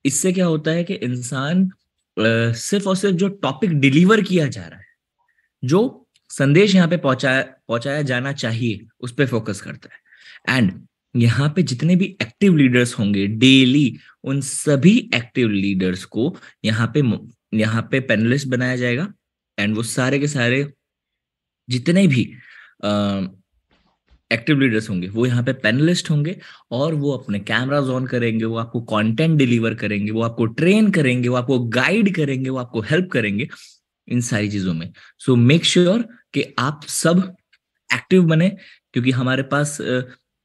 इससे क्या होता है कि इंसान सिर्फ और सिर्फ जो टॉपिक डिलीवर किया जा रहा है, जो संदेश यहाँ पे पहुंचाया पहुंचाया जाना चाहिए, उस पर फोकस करता है। एंड यहाँ पे जितने भी एक्टिव लीडर्स होंगे डेली, उन सभी एक्टिव लीडर्स को यहाँ पे पैनलिस्ट बनाया जाएगा। एंड वो सारे के सारे जितने भी एक्टिव लीडर्स होंगे वो यहाँ पे पैनलिस्ट होंगे, और वो अपने कैमराज ऑन करेंगे, वो आपको कंटेंट डिलीवर करेंगे, वो आपको ट्रेन करेंगे, वो आपको गाइड करेंगे, वो आपको हेल्प करेंगे इन सारी चीजों में। सो मेक श्योर कि आप सब एक्टिव बने, क्योंकि हमारे पास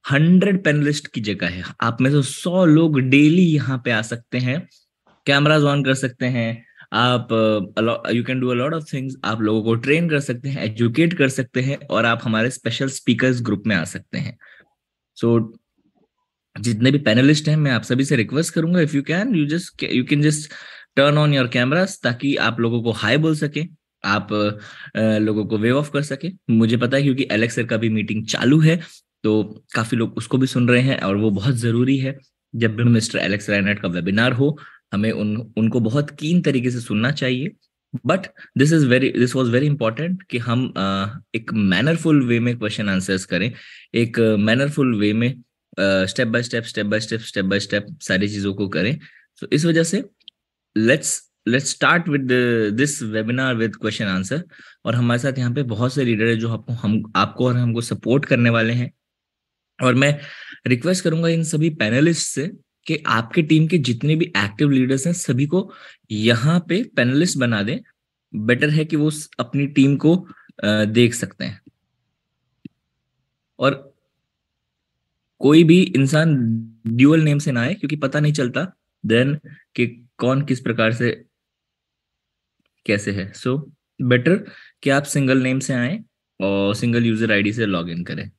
100 पैनलिस्ट की जगह है। आप में से 100 लोग डेली यहाँ पे आ सकते हैं, कैमराज ऑन कर सकते हैं। आप you can do a lot of things. आप लोगों को ट्रेन कर सकते हैं, एजुकेट कर सकते हैं, और आप हमारे स्पेशल स्पीकर्स ग्रुप में आ सकते हैं। सो जितने भी पैनलिस्ट हैं, मैं आप सभी से रिक्वेस्ट करूंगा, if you can just turn on your cameras, ताकि आप लोगों को हाई बोल सके, आप लोगों को वेव ऑफ कर सके। मुझे पता है क्योंकि एलेक्स सर का भी मीटिंग चालू है, तो काफी लोग उसको भी सुन रहे हैं, और वो बहुत जरूरी है। जब भी मिस्टर एलेक्स रायनेट का वेबिनार हो, हमें उनको बहुत कीन तरीके से सुनना चाहिए। But this was very important कि हम एक मैनरफुल वे में क्वेश्चन आंसर्स करें, एक मैनरफुल वे में स्टेप बाय स्टेप सारी चीजों को करें। तो इस वजह से let's let's start with this webinar with question answer. और हमारे साथ यहाँ पे बहुत से लीडर है जो आपको और हमको सपोर्ट करने वाले हैं। और मैं रिक्वेस्ट करूंगा इन सभी पैनलिस्ट से कि आपके टीम के जितने भी एक्टिव लीडर्स हैं, सभी को यहाँ पे पैनलिस्ट बना दें। बेटर है कि वो अपनी टीम को देख सकते हैं, और कोई भी इंसान ड्यूअल नेम से ना आए, क्योंकि पता नहीं चलता देन कि कौन किस प्रकार से कैसे है। सो बेटर कि आप सिंगल नेम से आए और सिंगल यूजर आईडी से लॉग इन करें।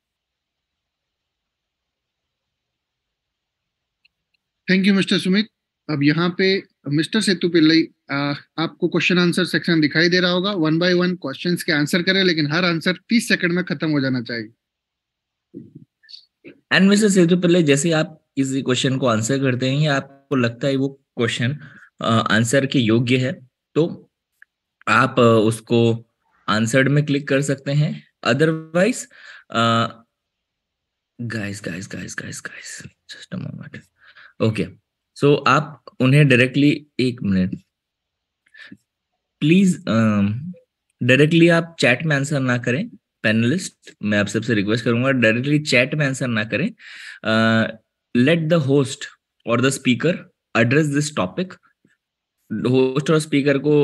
Thank you mister Sumit. अब यहाँ पे मिस्टर सेतु पिल्लई, आपको क्वेश्चन आंसर सेक्शन दिखाई दे रहा होगा। 1 बाय 1 क्वेश्चंस के आंसर करें, लेकिन हर आंसर 30 सेकंड में खत्म हो जाना चाहिए। एंड मिस्टर सेतु पहले, जैसे आप किसी क्वेश्चन को आंसर करते हैं या आपको लगता है वो क्वेश्चन आंसर के योग्य है, तो आप उसको आंसर्ड में क्लिक कर सकते हैं। Otherwise guys guys guys guys guys just a moment. Okay, so आप उन्हें डायरेक्टली, एक मिनट प्लीज, डायरेक्टली आप चैट में आंसर ना करें। पैनलिस्ट, मैं आप सबसे रिक्वेस्ट करूंगा डायरेक्टली चैट में आंसर ना करें। लेट द होस्ट और the speaker address this topic. Host और स्पीकर को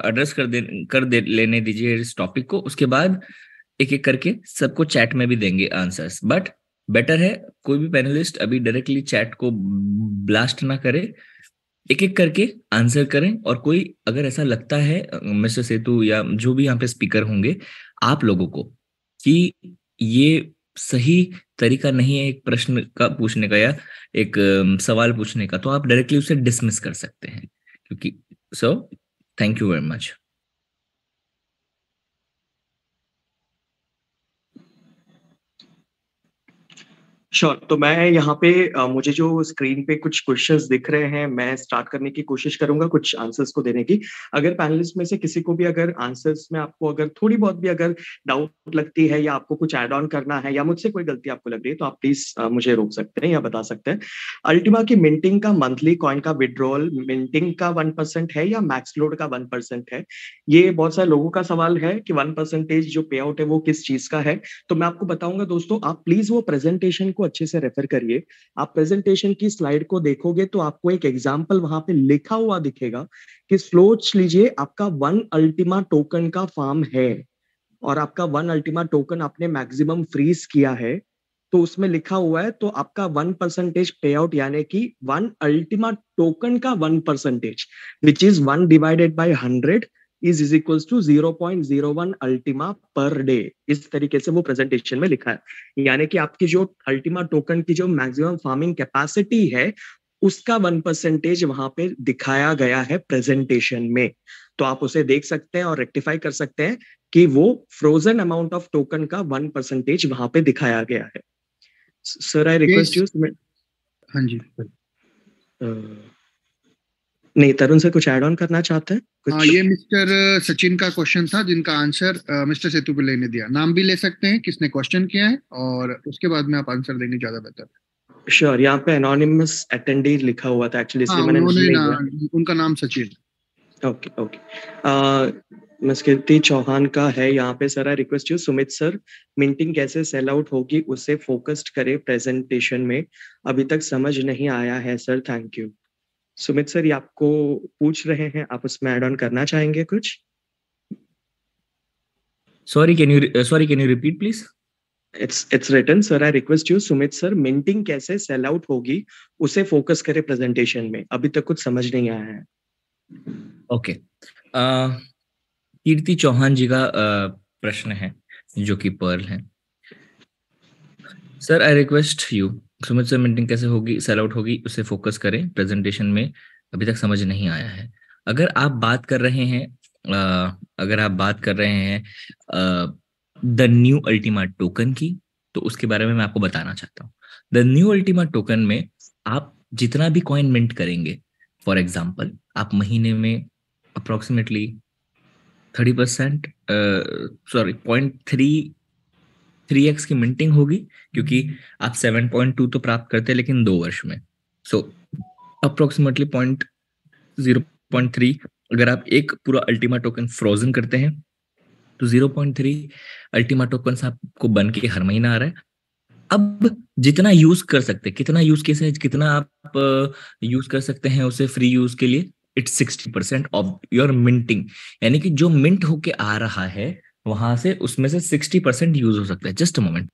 एड्रेस कर दे लेने दीजिए इस टॉपिक को। उसके बाद एक एक करके सबको चैट में भी देंगे आंसर्स। बट बेटर है कोई भी पैनलिस्ट अभी डायरेक्टली चैट को ब्लास्ट ना करे, एक एक करके आंसर करें। और कोई अगर ऐसा लगता है मिस्टर सेतु या जो भी यहाँ पे स्पीकर होंगे, आप लोगों को, कि ये सही तरीका नहीं है एक प्रश्न का पूछने का या एक सवाल पूछने का, तो आप डायरेक्टली उसे डिसमिस कर सकते हैं। क्योंकि so thank you very much. Sure. तो मैं यहाँ पे मुझे जो स्क्रीन पे कुछ क्वेश्चंस दिख रहे हैं, मैं स्टार्ट करने की कोशिश करूंगा कुछ आंसर्स को देने की। अगर पैनलिस्ट में से किसी को भी अगर आंसर्स में आपको अगर थोड़ी बहुत भी अगर डाउट लगती है या आपको कुछ ऐड ऑन करना है या मुझसे कोई गलती आपको लग रही है, तो आप प्लीज मुझे रोक सकते हैं या बता सकते हैं। अल्टीमा की मिंटिंग का मंथली कॉइन का विड्रॉल मिंटिंग का 1% है या मैक्स लोड का 1% है? ये बहुत सारे लोगों का सवाल है कि 1% जो पे आउट है वो किस चीज का है। तो मैं आपको बताऊंगा दोस्तों, आप प्लीज वो प्रेजेंटेशन को अच्छे से रेफर करिए। आप प्रेजेंटेशन की स्लाइड को देखोगे तो आपको एक एग्जांपल वहां पे लिखा हुआ दिखेगा कि सोच लीजिए आपका 1 अल्टीमा टोकन का फार्म है और आपका 1 अल्टीमा टोकन आपने मैक्सिमम फ्रीज किया है, तो उसमें लिखा हुआ है तो आपका 1% पे आउट, यानी कि 1 अल्टीमा टोकन का 1%, which is 1/100 is equals to 0.01 Ultima per day. इस तरीके से वो प्रेजेंटेशन में लिखा है, यानी कि आपकी जो अल्टीमा टोकन की जो मैक्सिमम फार्मिंग कैपेसिटी है उसका 1% वहां पे दिखाया गया है प्रेजेंटेशन में। तो आप उसे देख सकते हैं और रेक्टिफाई कर सकते हैं कि वो फ्रोजन अमाउंट ऑफ टोकन का 1% वहां पे दिखाया गया है। Sir I request you. हाँ जी। नहीं, तरुण सर कुछ ऐड ऑन करना चाहते हैं कुछ? ये मिस्टर सचिन का क्वेश्चन था, जिनका आंसर मिस्टर सेतुपल्ली ने दिया। नाम भी ले सकते हैं किसने क्वेश्चन किया है, और उसके बाद में आप आंसर देंगे, ज्यादा बेहतर। श्योर, यहाँ पे एनोनिमस अटेंडी लिखा हुआ था एक्चुअली, हाँ, इसलिए मैंने नाम उन्होंने नहीं लिया। उनका नाम Sachin. Okay okay. Miss Kirti Chauhan का है यहाँ पे। Sir I request you, Sumit sir, minting कैसे सेल आउट होगी उसे फोकस्ड करे प्रेजेंटेशन में, अभी तक समझ नहीं आया है sir, thank you. Sumit sir ये आपको पूछ रहे हैं, आप उसमें ऐड ऑन करना चाहेंगे कुछ? Sorry, can you repeat please? It's written, sir I request you Sumit sir, minting कैसे सेल आउट होगी उसे फोकस करे प्रेजेंटेशन में, अभी तक कुछ समझ नहीं आया है। ओके, कीर्ति चौहान जी का प्रश्न है जो कि पर्ल है। Sir I request you, Sumit sir, minting कैसे होगी, सेल आउट होगी, उसे फोकस करें प्रेजेंटेशन में, अभी तक समझ नहीं आया है। अगर आप बात कर रहे हैं द न्यू अल्टीमा टोकन की, तो उसके बारे में मैं आपको बताना चाहता हूँ। द न्यू अल्टीमा टोकन में आप जितना भी कॉइन मिंट करेंगे, फॉर एग्जाम्पल आप महीने में अप्रोक्सीमेटली 30%, सॉरी 0.3x की मिंटिंग होगी, क्योंकि आप 7.2 तो प्राप्त करते हैं लेकिन 2 वर्ष में। सो अप्रोक्सीमेटली 0.3, अगर आप एक पूरा अल्टीमा टोकन फ्रोजन करते हैं तो 0.3 अल्टीमा टोकन आपको बन के हर महीना आ रहा है। अब जितना यूज कर सकते हैं, कितना यूज केस है, कितना आप यूज कर सकते हैं उसे फ्री यूज के लिए, इट्स 60% ऑफ योर मिंटिंग। यानी कि जो मिंट होके आ रहा है वहां से, उसमें से 60% यूज हो सकता है। Just a moment.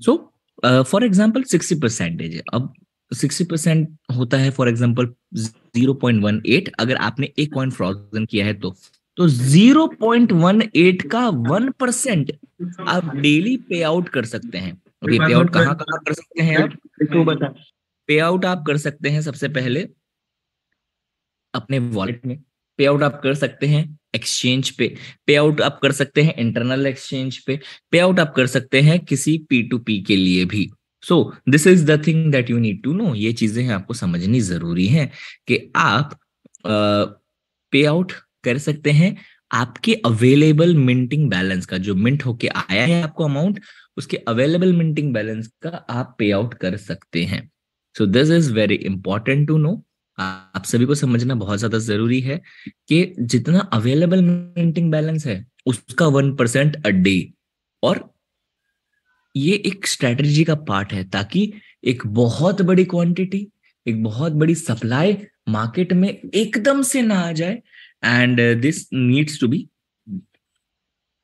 So for example 60% है। अब 60% होता है फॉर एग्जाम्पल 0.18। अगर आपने एक कॉइन फ्रोजन किया है तो 0.18 का 1% आप डेली पे आउट कर सकते हैं। और ये पे आउट कहाँ कहाँ कर सकते हैं आप? तो बता। पे आउट आप कर सकते हैं सबसे पहले अपने वॉलेट में, पे आउट आप कर सकते हैं एक्सचेंज पे आउट आप कर सकते हैं इंटरनल एक्सचेंज पे आउट आप कर सकते हैं किसी P2P के लिए भी। So this is the thing that you need to know. ये चीजें आपको समझनी जरूरी है कि आप पे आउट कर सकते हैं आपके अवेलेबल मिंटिंग बैलेंस का, जो मिंट होके आया है आपको अमाउंट, उसके अवेलेबल मिंटिंग बैलेंस का आप पे आउट कर सकते हैं। So this is very important to know. आप सभी को समझना बहुत ज्यादा जरूरी है कि जितना अवेलेबल मिंटिंग बैलेंस है उसका 1% अ डे। और ये एक स्ट्रेटजी का पार्ट है ताकि एक बहुत बड़ी क्वांटिटी, एक बहुत बड़ी सप्लाई मार्केट में एकदम से ना आ जाए। And this needs to be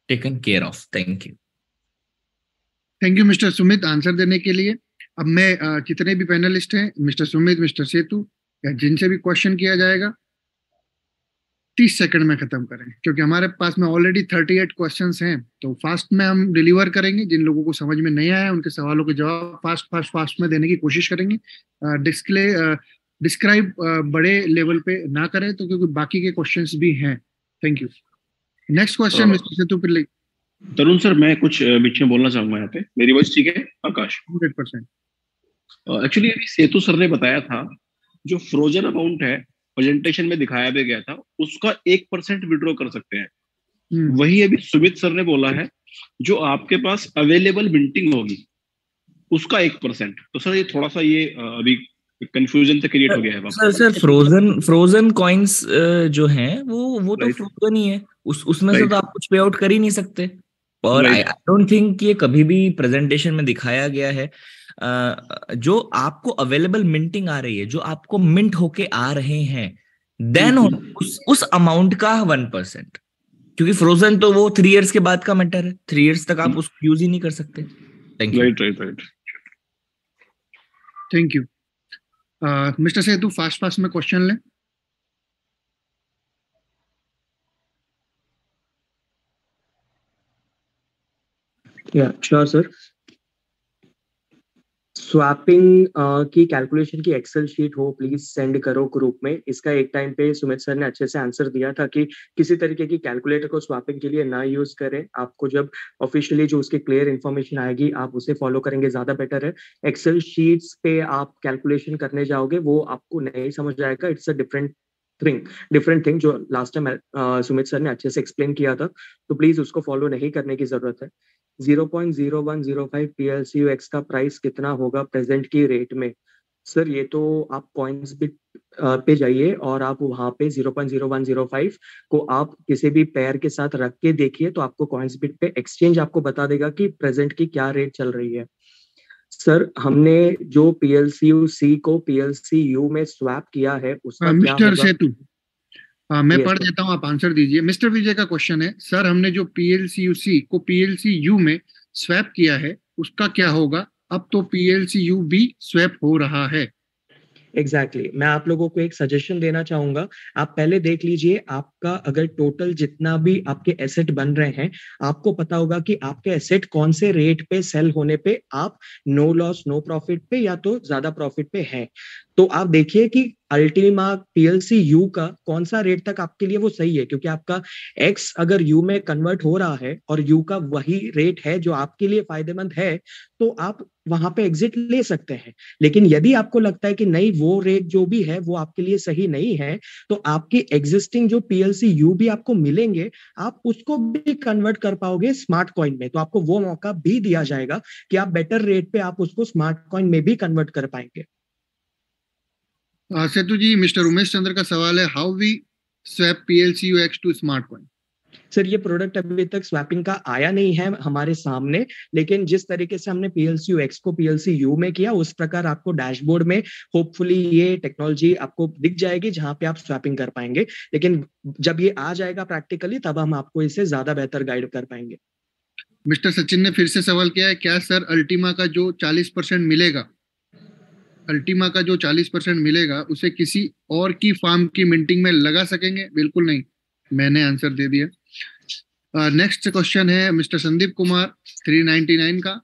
taken care of. Thank you. Thank you mister Sumit answer देने के लिए। अब मैं जितने भी पैनलिस्ट हैं, मिस्टर सुमित, मिस्टर सेतु, या जिनसे भी क्वेश्चन किया जाएगा, 30 सेकंड में खत्म करें, क्योंकि हमारे पास में ऑलरेडी 38 क्वेश्चंस हैं। तो फास्ट में हम डिलीवर करेंगे। जिन लोगों को समझ में नहीं आया उनके सवालों के जवाब फास्ट फास्ट फास्ट में देने की कोशिश करेंगे। डिस्क्राइब बड़े लेवल पे ना करें, तो क्योंकि बाकी के क्वेश्चंस भी हैं। Thank you. Next question mister Setu Pillai. Tarun sir, मैं कुछ बीच में बोलना चाहूंगा यहाँ पे। मेरी वॉइस ठीक है आकाश? 100%। एक्चुअली अभी सेतु सर ने बताया था, जो फ्रोजन अमाउंट है प्रेजेंटेशन में दिखाया भी गया था, उसका 1% विड्रॉ कर सकते हैं। वही अभी सुमित सर ने बोला है, जो आपके पास अवेलेबल मिंटिंग होगी उसका 1%। तो सर ये थोड़ा सा ये अभी कंफ्यूजन से क्रिएट हो गया है। सर फ्रोजन कॉइन्स जो हैं वो तो राइट फ्रोजन ही है। उसमें से राइट तो आप कुछ पे आउट कर ही नहीं सकते। और आई राइट डोंट थिंक ये कभी भी प्रेजेंटेशन में दिखाया गया है। जो आपको अवेलेबल मिंटिंग आ रही है, जो आपको मिंट होके आ रहे हैं, देन उस अमाउंट का 1%। क्योंकि फ्रोजन तो वो 3 इयर्स के बाद का मैटर है। 3 इयर्स तक आप उसको यूज ही नहीं कर सकते। Thank you. Right right right. Thank you. Mister Setu, fast fast में क्वेश्चन लें। या श्योर सर। स्वैपिंग की कैलकुलेशन की एक्सेल शीट हो प्लीज सेंड करो ग्रुप में। इसका एक टाइम पे सुमित सर ने अच्छे से आंसर दिया था कि किसी तरीके की कैलकुलेटर को स्वैपिंग के लिए ना यूज करें। आपको जब ऑफिशियली जो उसकी क्लियर इन्फॉर्मेशन आएगी आप उसे फॉलो करेंगे ज्यादा बेटर है। एक्सेल शीट्स पे आप कैलकुलेशन करने जाओगे वो आपको नहीं समझ आएगा। इट्स अ डिफरेंट थिंग जो लास्ट टाइम सुमित सर ने अच्छे से एक्सप्लेन किया था, तो प्लीज उसको फॉलो नहीं करने की जरूरत है। 0.0105 PLCUX का प्राइस कितना होगा प्रेजेंट की रेट में? सर ये तो आप कॉइन्स बिट पे जाइए और आप वहां पे 0.0105 को आप किसी भी पेयर के साथ रख के देखिए तो आपको कॉइन्स बिट पे एक्सचेंज आपको बता देगा कि प्रेजेंट की क्या रेट चल रही है। सर हमने जो PLCU-C को PLCU में स्वैप किया है उसका क्या मिस्टर होगा? सेतु, मैं Yes, पढ़ sir. देता हूँ, आप आंसर दीजिए। मिस्टर विजय का क्वेश्चन है, सर हमने जो PLCU-C को PLCU में स्वैप किया है उसका क्या होगा? अब तो PLCU भी स्वैप हो रहा है। एग्जैक्टली मैं आप लोगों को एक सजेशन देना चाहूंगा। आप पहले देख लीजिए आपका अगर टोटल जितना भी आपके एसेट बन रहे हैं, आपको पता होगा कि आपके एसेट कौन से रेट पे सेल होने पे आप नो लॉस नो प्रॉफिट पे या तो ज्यादा प्रॉफिट पे है। तो आप देखिए कि अल्टीमा PLCU का कौन सा रेट तक आपके लिए वो सही है, क्योंकि आपका एक्स अगर यू में कन्वर्ट हो रहा है और यू का वही रेट है जो आपके लिए फायदेमंद है, तो आप वहां पे एग्जिट ले सकते हैं। लेकिन यदि आपको लगता है कि नहीं वो रेट जो भी है वो आपके लिए सही नहीं है, तो आपकी एग्जिस्टिंग जो PLCU भी आपको मिलेंगे आप उसको भी कन्वर्ट कर पाओगे स्मार्ट कॉइन में। तो आपको वो मौका भी दिया जाएगा कि आप बेटर रेट पे आप उसको स्मार्ट कॉइन में भी कन्वर्ट कर पाएंगे। सेतु जी, मिस्टर उमेश चंद्र का सवाल है, how we swap PLCUX to smart coin? Sir ये प्रोडक्ट अभी तक स्वैपिंग का आया नहीं है हमारे सामने, लेकिन जिस तरीके से हमने PLCUX को PLCU में किया उस प्रकार आपको डैशबोर्ड में होपफुली ये टेक्नोलॉजी आपको दिख जाएगी जहां पे आप स्वैपिंग कर पाएंगे। लेकिन जब ये आ जाएगा प्रैक्टिकली तब हम आपको इसे ज्यादा बेहतर गाइड कर पाएंगे। मिस्टर सचिन ने फिर से सवाल किया है, क्या सर अल्टीमा का जो 40% मिलेगा, अल्टीमा का जो 40% मिलेगा उसे किसी और की फार्म की मिंटिंग में लगा सकेंगे? बिल्कुल नहीं, मैंने आंसर दे दिया। नेक्स्ट क्वेश्चन है मिस्टर संदीप कुमार 399 का,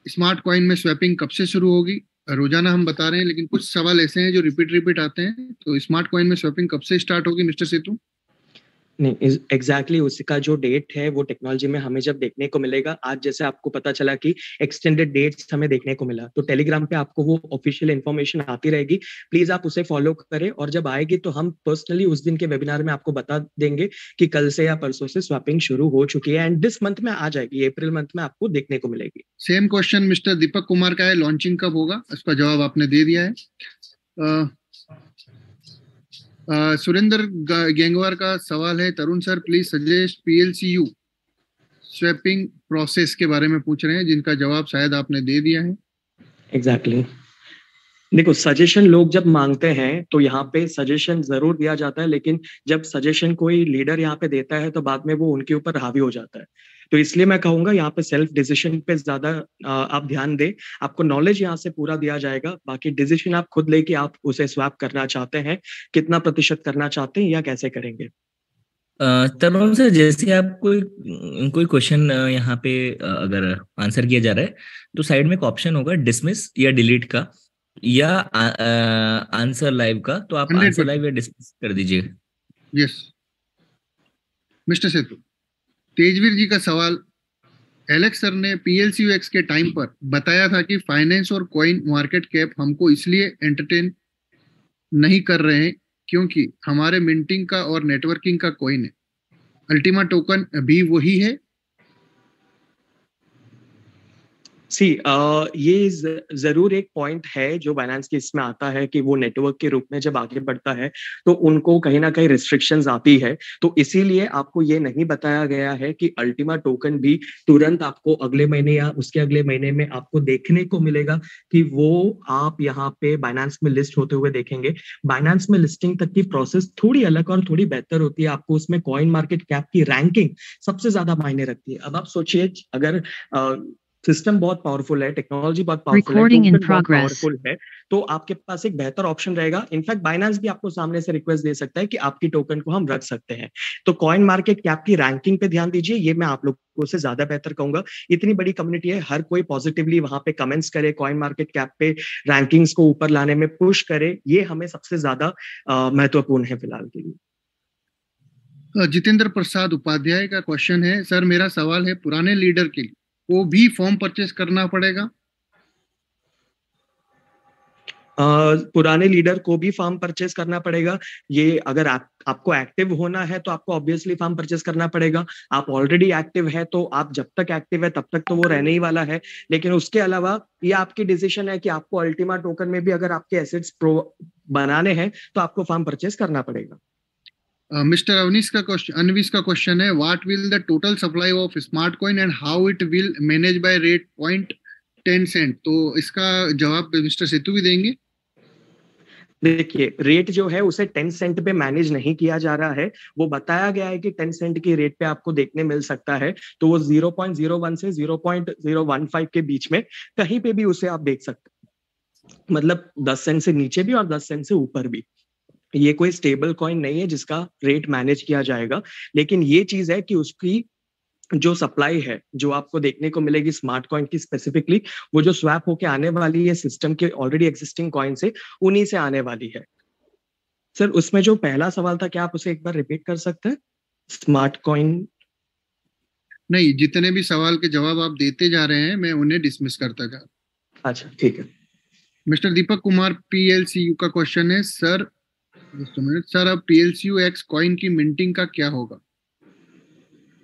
स्मार्ट कॉइन में स्वैपिंग कब से शुरू होगी? रोजाना हम बता रहे हैं लेकिन कुछ सवाल ऐसे हैं जो रिपीट आते हैं, तो स्मार्ट कॉइन में स्वैपिंग कब से स्टार्ट होगी मिस्टर सेतु? नहीं एग्जैक्टली उसका जो डेट है वो टेक्नोलॉजी में हमें जब देखने को मिलेगा, आज जैसे आपको पता चला कि एक्सटेंडेड डेट्स हमें देखने को मिला, तो टेलीग्राम पे आपको वो ऑफिशियल इन्फॉर्मेशन आती रहेगी। प्लीज आप उसे फॉलो करें और जब आएगी तो हम पर्सनली उस दिन के वेबिनार में आपको बता देंगे कि कल से या परसों से स्वैपिंग शुरू हो चुकी है एंड दिस मंथ में आ जाएगी, अप्रैल मंथ में आपको देखने को मिलेगी। Same question mister Deepak Kumar का है, लॉन्चिंग कब होगा? उसका जवाब आपने दे दिया है। सुरेंद्र गेंगवार का सवाल है, Tarun sir please suggest PLCU swapping process के बारे में पूछ रहे हैं, जिनका जवाब शायद आपने दे दिया है। एग्जैक्टली देखो सजेशन लोग जब मांगते हैं तो यहाँ पे सजेशन जरूर दिया जाता है, लेकिन जब सजेशन कोई लीडर यहाँ पे देता है तो बाद में वो उनके ऊपर हावी हो जाता है। तो इसलिए मैं कहूंगा यहाँ पे सेल्फ डिसीजन पे ज्यादा आप ध्यान दें। आपको नॉलेज यहाँ से पूरा दिया जाएगा, बाकी डिसीजन आप खुद लेके आप उसे स्वैप करना चाहते हैं, कितना प्रतिशत करना चाहते हैं या कैसे करेंगे। तरुण सर, जैसे आप कोई क्वेश्चन यहाँ पे अगर आंसर किया जा रहा है तो साइड में एक ऑप्शन होगा डिसमिस या डिलीट का या आंसर लाइव का, तो आप आंसर लाइव या डिसमिस कर दीजिए। यस मिस्टर सेतु, तेजवीर जी का सवाल, एलेक्स सर ने PLCUX के टाइम पर बताया था कि फाइनेंस और कॉइन मार्केट कैप हमको इसलिए एंटरटेन नहीं कर रहे हैं क्योंकि हमारे मिंटिंग का और नेटवर्किंग का कॉइन है। अल्टीमा टोकन भी वही है? ये जरूर एक पॉइंट है जो बाइनेंस के इसमें आता है कि वो नेटवर्क के रूप में जब आगे बढ़ता है तो उनको कहीं ना कहीं रिस्ट्रिक्शंस आती है, तो इसीलिए आपको ये नहीं बताया गया है कि अल्टीमा टोकन भी तुरंत आपको अगले महीने या उसके अगले महीने में आपको देखने को मिलेगा कि वो आप यहाँ पे बाइनेंस में लिस्ट होते हुए देखेंगे। बाइनेंस में लिस्टिंग तक की प्रोसेस थोड़ी अलग और थोड़ी बेहतर होती है, आपको उसमें कॉइन मार्केट कैप की रैंकिंग सबसे ज्यादा मायने रखती है। अब आप सोचिए अगर सिस्टम बहुत पावरफुल है, टेक्नोलॉजी बहुत पावरफुल है, Recording in टोकन बहुत progress. पावरफुल है, तो आपके पास एक बेहतर ऑप्शन रहेगा। इनफैक्ट बाइनेंस भी आपको सामने से रिक्वेस्ट दे सकता है कि आपकी टोकन को हम रख सकते हैं। तो कॉइन मार्केट कैप की रैंकिंग पे ध्यान दीजिए, ये मैं आप लोगों से ज्यादा बेहतर कहूंगा। इतनी बड़ी कम्युनिटी है, हर कोई पॉजिटिवली वहां पे कमेंट्स करे, कॉइन मार्केट कैप पे रैंकिंग्स को ऊपर लाने में पुश करे, ये हमें सबसे ज्यादा महत्वपूर्ण है फिलहाल के लिए। जितेंद्र प्रसाद उपाध्याय का क्वेश्चन है, सर मेरा सवाल है, पुराने लीडर के लिए वो भी फॉर्म परचेस करना पड़ेगा? पुराने लीडर को भी फॉर्म परचेस करना पड़ेगा। ये अगर आपको एक्टिव होना है तो आपको ऑब्वियसली फॉर्म परचेस करना पड़ेगा। आप ऑलरेडी एक्टिव है तो आप जब तक एक्टिव है तब तक तो वो रहने ही वाला है, लेकिन उसके अलावा ये आपकी डिसीजन है कि आपको अल्टीमा टोकन में भी अगर आपके एसेट्स बनाने हैं तो आपको फॉर्म परचेस करना पड़ेगा। मिस्टर अनविश का क्वेश्चन है, what will the total supply of smart coin and how it will manage by rate 0.10 cent? तो इसका जवाब मिस्टर सेतु भी देंगे। देखिए, रेट जो है उसे 10 सेंट पे मैनेज नहीं किया जा रहा है, वो बताया गया है कि 10 सेंट की रेट पे आपको देखने मिल सकता है, तो वो 0.01 से 0.015 के बीच में कहीं पे भी उसे आप देख सकते हैं, मतलब 10 सेंट से नीचे भी और 10 सेंट से ऊपर भी। ये कोई स्टेबल कॉइन नहीं है जिसका रेट मैनेज किया जाएगा, लेकिन ये चीज है कि उसकी जो सप्लाई है जो आपको देखने को मिलेगी स्मार्ट कॉइन की स्पेसिफिकली, वो जो स्वैप होके आने वाली है सिस्टम के ऑलरेडी एग्जिस्टिंग कॉइन से, उन्हीं से आने वाली है। सर उसमें जो पहला सवाल था, क्या आप उसे एक बार रिपीट कर सकते हैं? स्मार्ट कॉइन नहीं, जितने भी सवाल के जवाब आप देते जा रहे हैं मैं उन्हें डिसमिस करता जा रहा। अच्छा ठीक है। मिस्टर दीपक कुमार PLCU का क्वेश्चन है, सर सर अब PLCU X कॉइन की मिंटिंग का क्या होगा?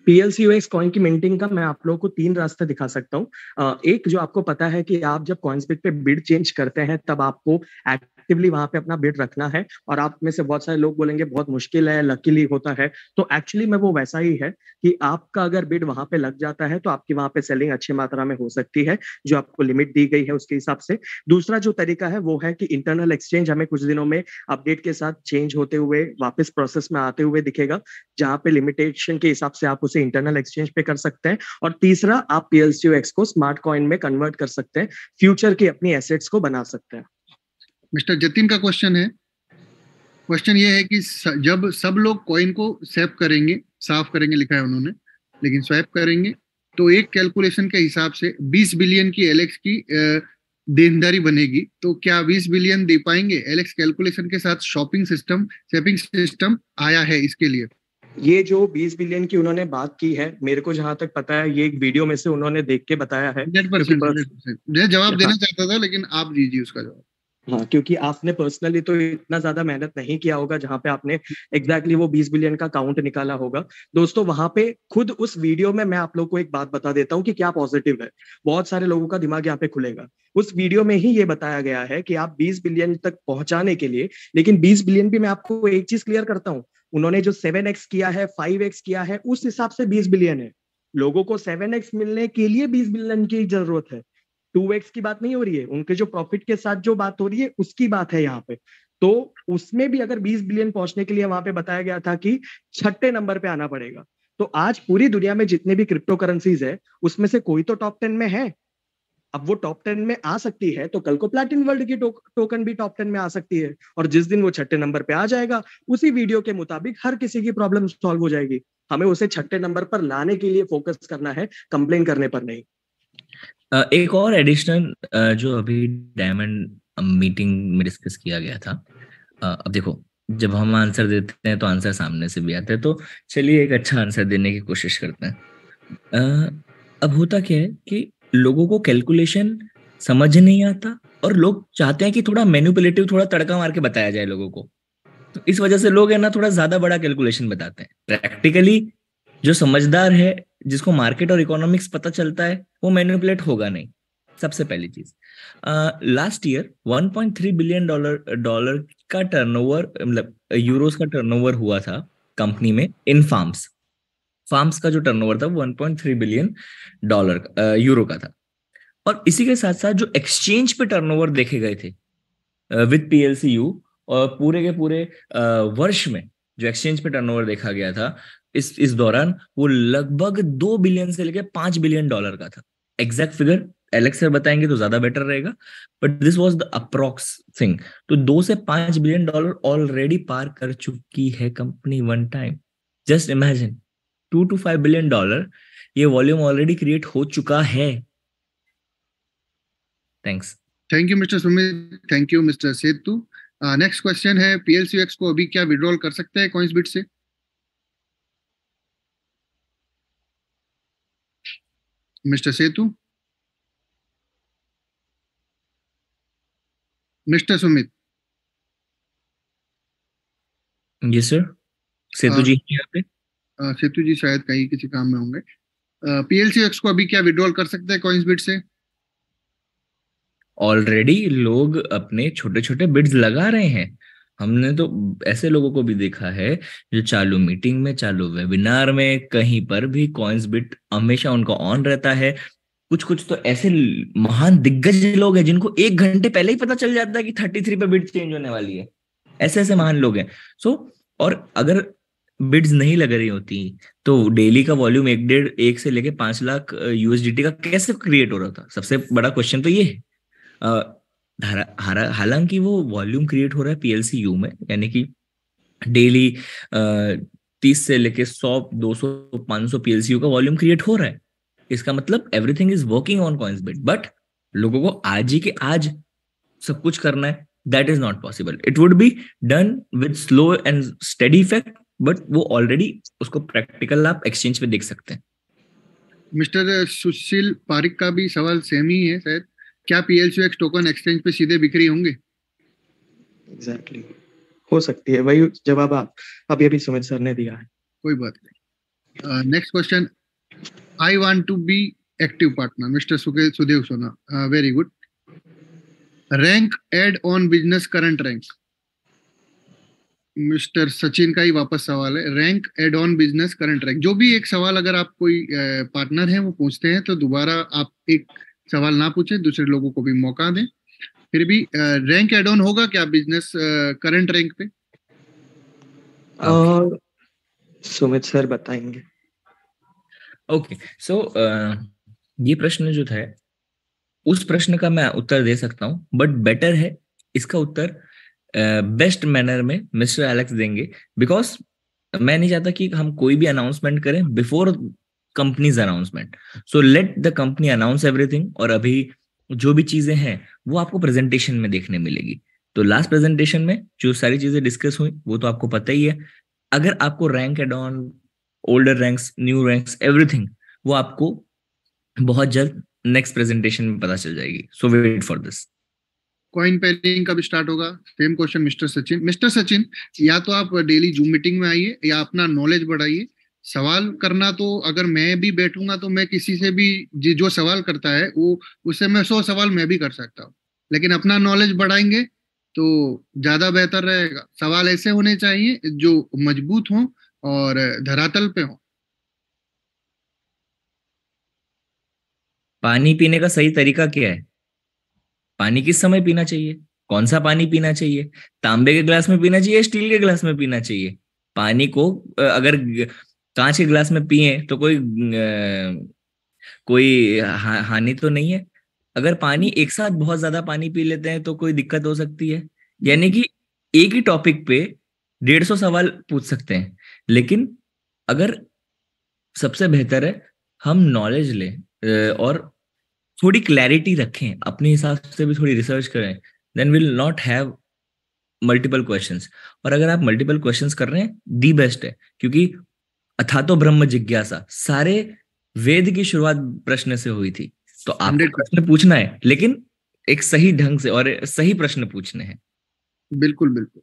PLCUX कॉइन की मिंटिंग का मैं आप लोगों को 3 रास्ते दिखा सकता हूँ। एक जो आपको पता है कि आप जब कॉइन्सबिट पे बिड चेंज करते हैं तब आपको एक्टिवली वहां पे अपना बिड रखना है, और आप में से बहुत सारे लोग बोलेंगे बहुत मुश्किल है, लकीली होता है, तो एक्चुअली में वो वैसा ही है कि आपका अगर बिड वहां पे लग जाता है तो आपकी वहां पे सेलिंग अच्छी मात्रा में हो सकती है, जो आपको लिमिट दी गई है उसके हिसाब से। दूसरा जो तरीका है वो है कि इंटरनल एक्सचेंज हमें कुछ दिनों में अपडेट के साथ चेंज होते हुए वापस प्रोसेस में आते हुए दिखेगा, जहां पे लिमिटेशन के हिसाब से आप उसे इंटरनल एक्सचेंज पे कर सकते हैं। और तीसरा, आप PLCUX को स्मार्ट कॉइन में कन्वर्ट कर सकते हैं, फ्यूचर की अपनी एसेट्स को बना सकते हैं। मिस्टर जतिन का क्वेश्चन है, क्वेश्चन ये है कि जब सब लोग कॉइन को स्वैप करेंगे, साफ करेंगे लिखा है उन्होंने, लेकिन स्वैप करेंगे तो एक कैलकुलेशन के हिसाब से 20 बिलियन की एलेक्स की देनदारी बनेगी, तो क्या 20 बिलियन दे पाएंगे? एलेक्स कैलकुलेशन के साथ शॉपिंग सिस्टम आया है इसके लिए। ये जो 20 बिलियन की उन्होंने बात की है, मेरे को जहां तक पता है ये एक वीडियो में से उन्होंने देख के बताया है। 100%। मैं जवाब देना चाहता था लेकिन आप दीजिए उसका जवाब। हाँ, क्योंकि आपने पर्सनली तो इतना ज्यादा मेहनत नहीं किया होगा जहां पे आपने एग्जैक्टली वो 20 बिलियन का काउंट निकाला होगा। दोस्तों वहां पे खुद उस वीडियो में मैं आप लोग को एक बात बता देता हूँ कि क्या पॉजिटिव है, बहुत सारे लोगों का दिमाग यहाँ पे खुलेगा। उस वीडियो में ही ये बताया गया है कि आप 20 बिलियन तक पहुंचाने के लिए, लेकिन 20 बिलियन भी मैं आपको एक चीज क्लियर करता हूँ, उन्होंने जो 7x किया है, 5x किया है, उस हिसाब से 20 बिलियन है। लोगों को 7x मिलने के लिए 20 बिलियन की जरूरत है, 2x की बात नहीं हो रही है। उनके जो प्रॉफिट के साथ जो बात हो रही है उसकी बात है यहाँ पे। तो उसमें भी अगर 20 बिलियन पहुंचने के लिए वहां पे बताया गया था कि 6ठे नंबर पे आना पड़ेगा। तो आज पूरी दुनिया में जितने भी क्रिप्टो करेंसीज है उसमें से कोई तो टॉप 10 में है। अब वो टॉप 10 में आ सकती है तो कल को प्लैटिन वर्ल्ड की टोकन भी टॉप 10 में आ सकती है, और जिस दिन वो 6ठे नंबर पे आ जाएगा उसी वीडियो के मुताबिक हर किसी की प्रॉब्लम सॉल्व हो जाएगी। हमें उसे 6ठे नंबर पर लाने के लिए फोकस करना है, कंप्लेन करने पर नहीं। एक और एडिशनल जो अभी डायमंड मीटिंग में डिस्कस किया गया था, अब देखो जब हम आंसर देते हैं तो आंसर सामने से भी आता है, तो चलिए एक अच्छा आंसर देने की कोशिश करते हैं। अब होता क्या है कि लोगों को कैलकुलेशन समझ नहीं आता और लोग चाहते हैं कि थोड़ा मैनिपुलेटिव, थोड़ा तड़का मार के बताया जाए लोगों को, तो इस वजह से लोग है ना थोड़ा ज्यादा बड़ा कैलकुलेशन बताते हैं। प्रैक्टिकली जो समझदार है, जिसको मार्केट और इकोनॉमिक्स पता चलता है, वो मैनिपुलेट होगा नहीं। सबसे पहली चीज, लास्ट ईयर 1.3 बिलियन डॉलर का टर्नओवर, मतलब यूरोस का टर्नओवर हुआ था कंपनी में इन फार्म्स का जो टर्नओवर था 1.3 बिलियन डॉलर यूरो का था। और इसी के साथ साथ जो एक्सचेंज पे टर्नओवर देखे गए थे विद PLCU, और पूरे के पूरे वर्ष में जो एक्सचेंज पे टर्नओवर देखा गया था इस दौरान, वो लगभग 2 बिलियन से लेकर 5 बिलियन डॉलर का था। एग्जैक्ट फिगर एलेक्स सर बताएंगे तो ज्यादा बेटर रहेगा, but this was the approx thing. तो 2 से 5 बिलियन डॉलर ऑलरेडी पार कर चुकी है company one time. Just imagine, $2 to $5 billion, ये वॉल्यूम ऑलरेडी क्रिएट हो चुका है। Thanks. Thank you mister Sumit, thank you mister Setu. Next question है, PLCX को अभी क्या विड्रॉल कर सकते हैं कॉइंसबिट से? मिस्टर सेतु, मिस्टर सुमित। जी सर, सेतु जी यहाँ पे। सेतु जी शायद कहीं किसी काम में होंगे। PLCX को अभी क्या विड्रॉल कर सकते हैं कॉइंसबिट से? ऑलरेडी लोग अपने छोटे छोटे बिड्स लगा रहे हैं। हमने तो ऐसे लोगों को भी देखा है जो चालू मीटिंग में, चालू वेबिनार में, कहीं पर भी कॉइंस बिट हमेशा उनका ऑन रहता है। कुछ कुछ तो ऐसे महान दिग्गज लोग हैं जिनको 1 घंटे पहले ही पता चल जाता है कि 33 पे बिड चेंज होने वाली है। ऐसे ऐसे महान लोग हैं। और अगर बिड्स नहीं लग रही होती तो डेली का वॉल्यूम 1 से लेके 5 लाख USDT का कैसे क्रिएट हो रहा था? सबसे बड़ा क्वेश्चन तो ये है। हालांकि वो वॉल्यूम क्रिएट हो रहा है PLCU में, यानी कि डेली 30 से लेके 100, 200, 500 PLCU का वॉल्यूम क्रिएट हो रहा है। इसका मतलब everything is working on Coinsbit, but लोगों को आज ही के आज सब कुछ करना है, that is not possible. It would be done with slow and steady effect, but वो ऑलरेडी उसको प्रैक्टिकल आप एक्सचेंज पे देख सकते हैं। मिस्टर सुशील पारिक का भी सवाल सेम ही है शायद, क्या PLCX टोकन एक्सचेंज पे सीधे बिक्री होंगे? एग्जैक्टली, हो सकती है। वही जवाब आप अभी सुमित सर ने दिया है। कोई बात नहीं। Next question, I want to be active partner, Mister Sudev Sona. Very good. Rank add on business current ranks, Mister Sachin का ही वापस सवाल है। Rank add on business current rank, जो भी एक सवाल अगर आप कोई पार्टनर है वो पूछते हैं तो दोबारा आप एक सवाल ना पूछे, दूसरे लोगों को भी मौका दें। फिर भी रैंक एड ऑन होगा क्या बिजनेस करंट रैंक पे? सुमित सर बताएंगे। ओके, सो ये प्रश्न जो था, उस प्रश्न का मैं उत्तर दे सकता हूं, बट बेटर है इसका उत्तर बेस्ट मैनर में मिस्टर एलेक्स देंगे, बिकॉज मैं नहीं चाहता कि हम कोई भी अनाउंसमेंट करें before companies announcement. So let the company announce everything, और अभी जो भी चीजें हैं वो आपको प्रेजेंटेशन में देखने मिलेगी। तो लास्ट प्रेजेंटेशन में जो सारी चीजें डिस्कस हुई वो तो आपको पता ही है। अगर आपको rank add on, older ranks, new ranks, everything, वो आपको बहुत जल्द नेक्स्ट प्रेजेंटेशन में पता चल जाएगी। So wait for this. Coin pairing कब स्टार्ट होगा? Same question Mister Sachin. Mister Sachin, या तो आप डेली जूम मीटिंग में आइए या अपना नॉलेज बढ़ाइए। सवाल करना तो अगर मैं भी बैठूंगा तो मैं किसी से भी जो सवाल करता है वो, उससे मैं 100 सवाल मैं भी कर सकता हूँ, लेकिन अपना नॉलेज बढ़ाएंगे तो ज्यादा बेहतर रहेगा। सवाल ऐसे होने चाहिए जो मजबूत हों और धरातल पे हों। पानी पीने का सही तरीका क्या है? पानी किस समय पीना चाहिए? कौन सा पानी पीना चाहिए? तांबे के ग्लास में पीना चाहिए, स्टील के ग्लास में पीना चाहिए? पानी को अगर कांच के ग्लास में पिए तो कोई हानि तो नहीं है। अगर पानी एक साथ बहुत ज्यादा पानी पी लेते हैं तो कोई दिक्कत हो सकती है। यानी कि एक ही टॉपिक पे 150 सवाल पूछ सकते हैं, लेकिन अगर सबसे बेहतर है हम नॉलेज लें और थोड़ी क्लैरिटी रखें, अपने हिसाब से भी थोड़ी रिसर्च करें, then will not have multiple questions. और अगर आप मल्टीपल क्वेश्चंस कर रहे हैं, दी बेस्ट है, क्योंकि अथातो ब्रह्म जिज्ञासा, सारे वेद की शुरुआत प्रश्न से हुई थी। तो आपको प्रश्न पूछना है, लेकिन एक सही ढंग से और सही प्रश्न पूछने हैं। बिल्कुल बिल्कुल।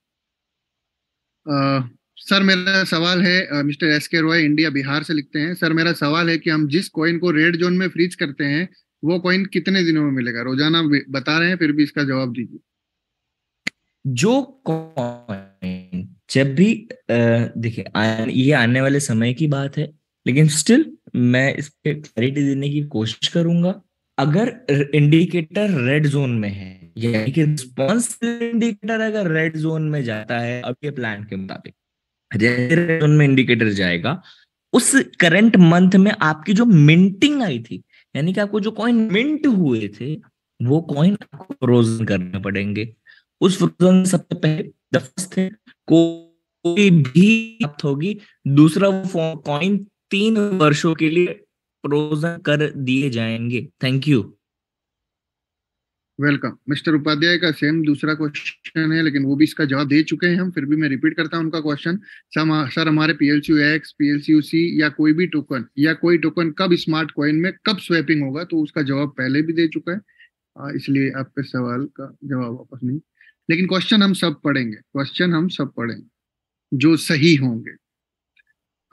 सर मेरा सवाल है, mister SK Roy India Bihar से लिखते हैं, सर मेरा सवाल है कि हम जिस कॉइन को रेड जोन में फ्रीज करते हैं वो कॉइन कितने दिनों में मिलेगा? रोजाना बता रहे हैं, फिर भी इसका जवाब दीजिए। जो कॉइन जब भी देखिए ये आने वाले समय की बात है, लेकिन स्टिल मैं इस पे क्लैरिटी देने की कोशिश करूंगा। अगर इंडिकेटर रेड जोन में है, यानी कि रिस्पॉन्स इंडिकेटर अगर रेड जोन में जाता है अब के प्लान के मुताबिक, रेड जोन में इंडिकेटर जाएगा, उस करंट मंथ में आपकी जो मिंटिंग आई थी, यानी कि आपको जो कॉइन मिंट हुए थे वो कॉइन आपको फ्रोजन करने पड़ेंगे। उस फ्रोजन सबसे पहले द फर्स्ट थिंग, कोई भी बात होगी, दूसरा वो कॉइन 3 वर्षों के लिए फ्रोजन कर दिए जाएंगे। Thank you. Welcome. Mister Upadhyay का सेम दूसरा क्वेश्चन है, लेकिन वो भी इसका जवाब दे चुके हैं हम, फिर भी मैं रिपीट करता हूं उनका क्वेश्चन। सर हमारे PLCUX, PLCUC या कोई भी टोकन या कोई टोकन कब स्मार्ट कॉइन में कब स्वैपिंग होगा, तो उसका जवाब पहले भी दे चुका है, इसलिए आपके सवाल का जवाब वापस नहीं। लेकिन क्वेश्चन हम सब पढ़ेंगे, क्वेश्चन हम सब पढ़ेंगे जो सही होंगे।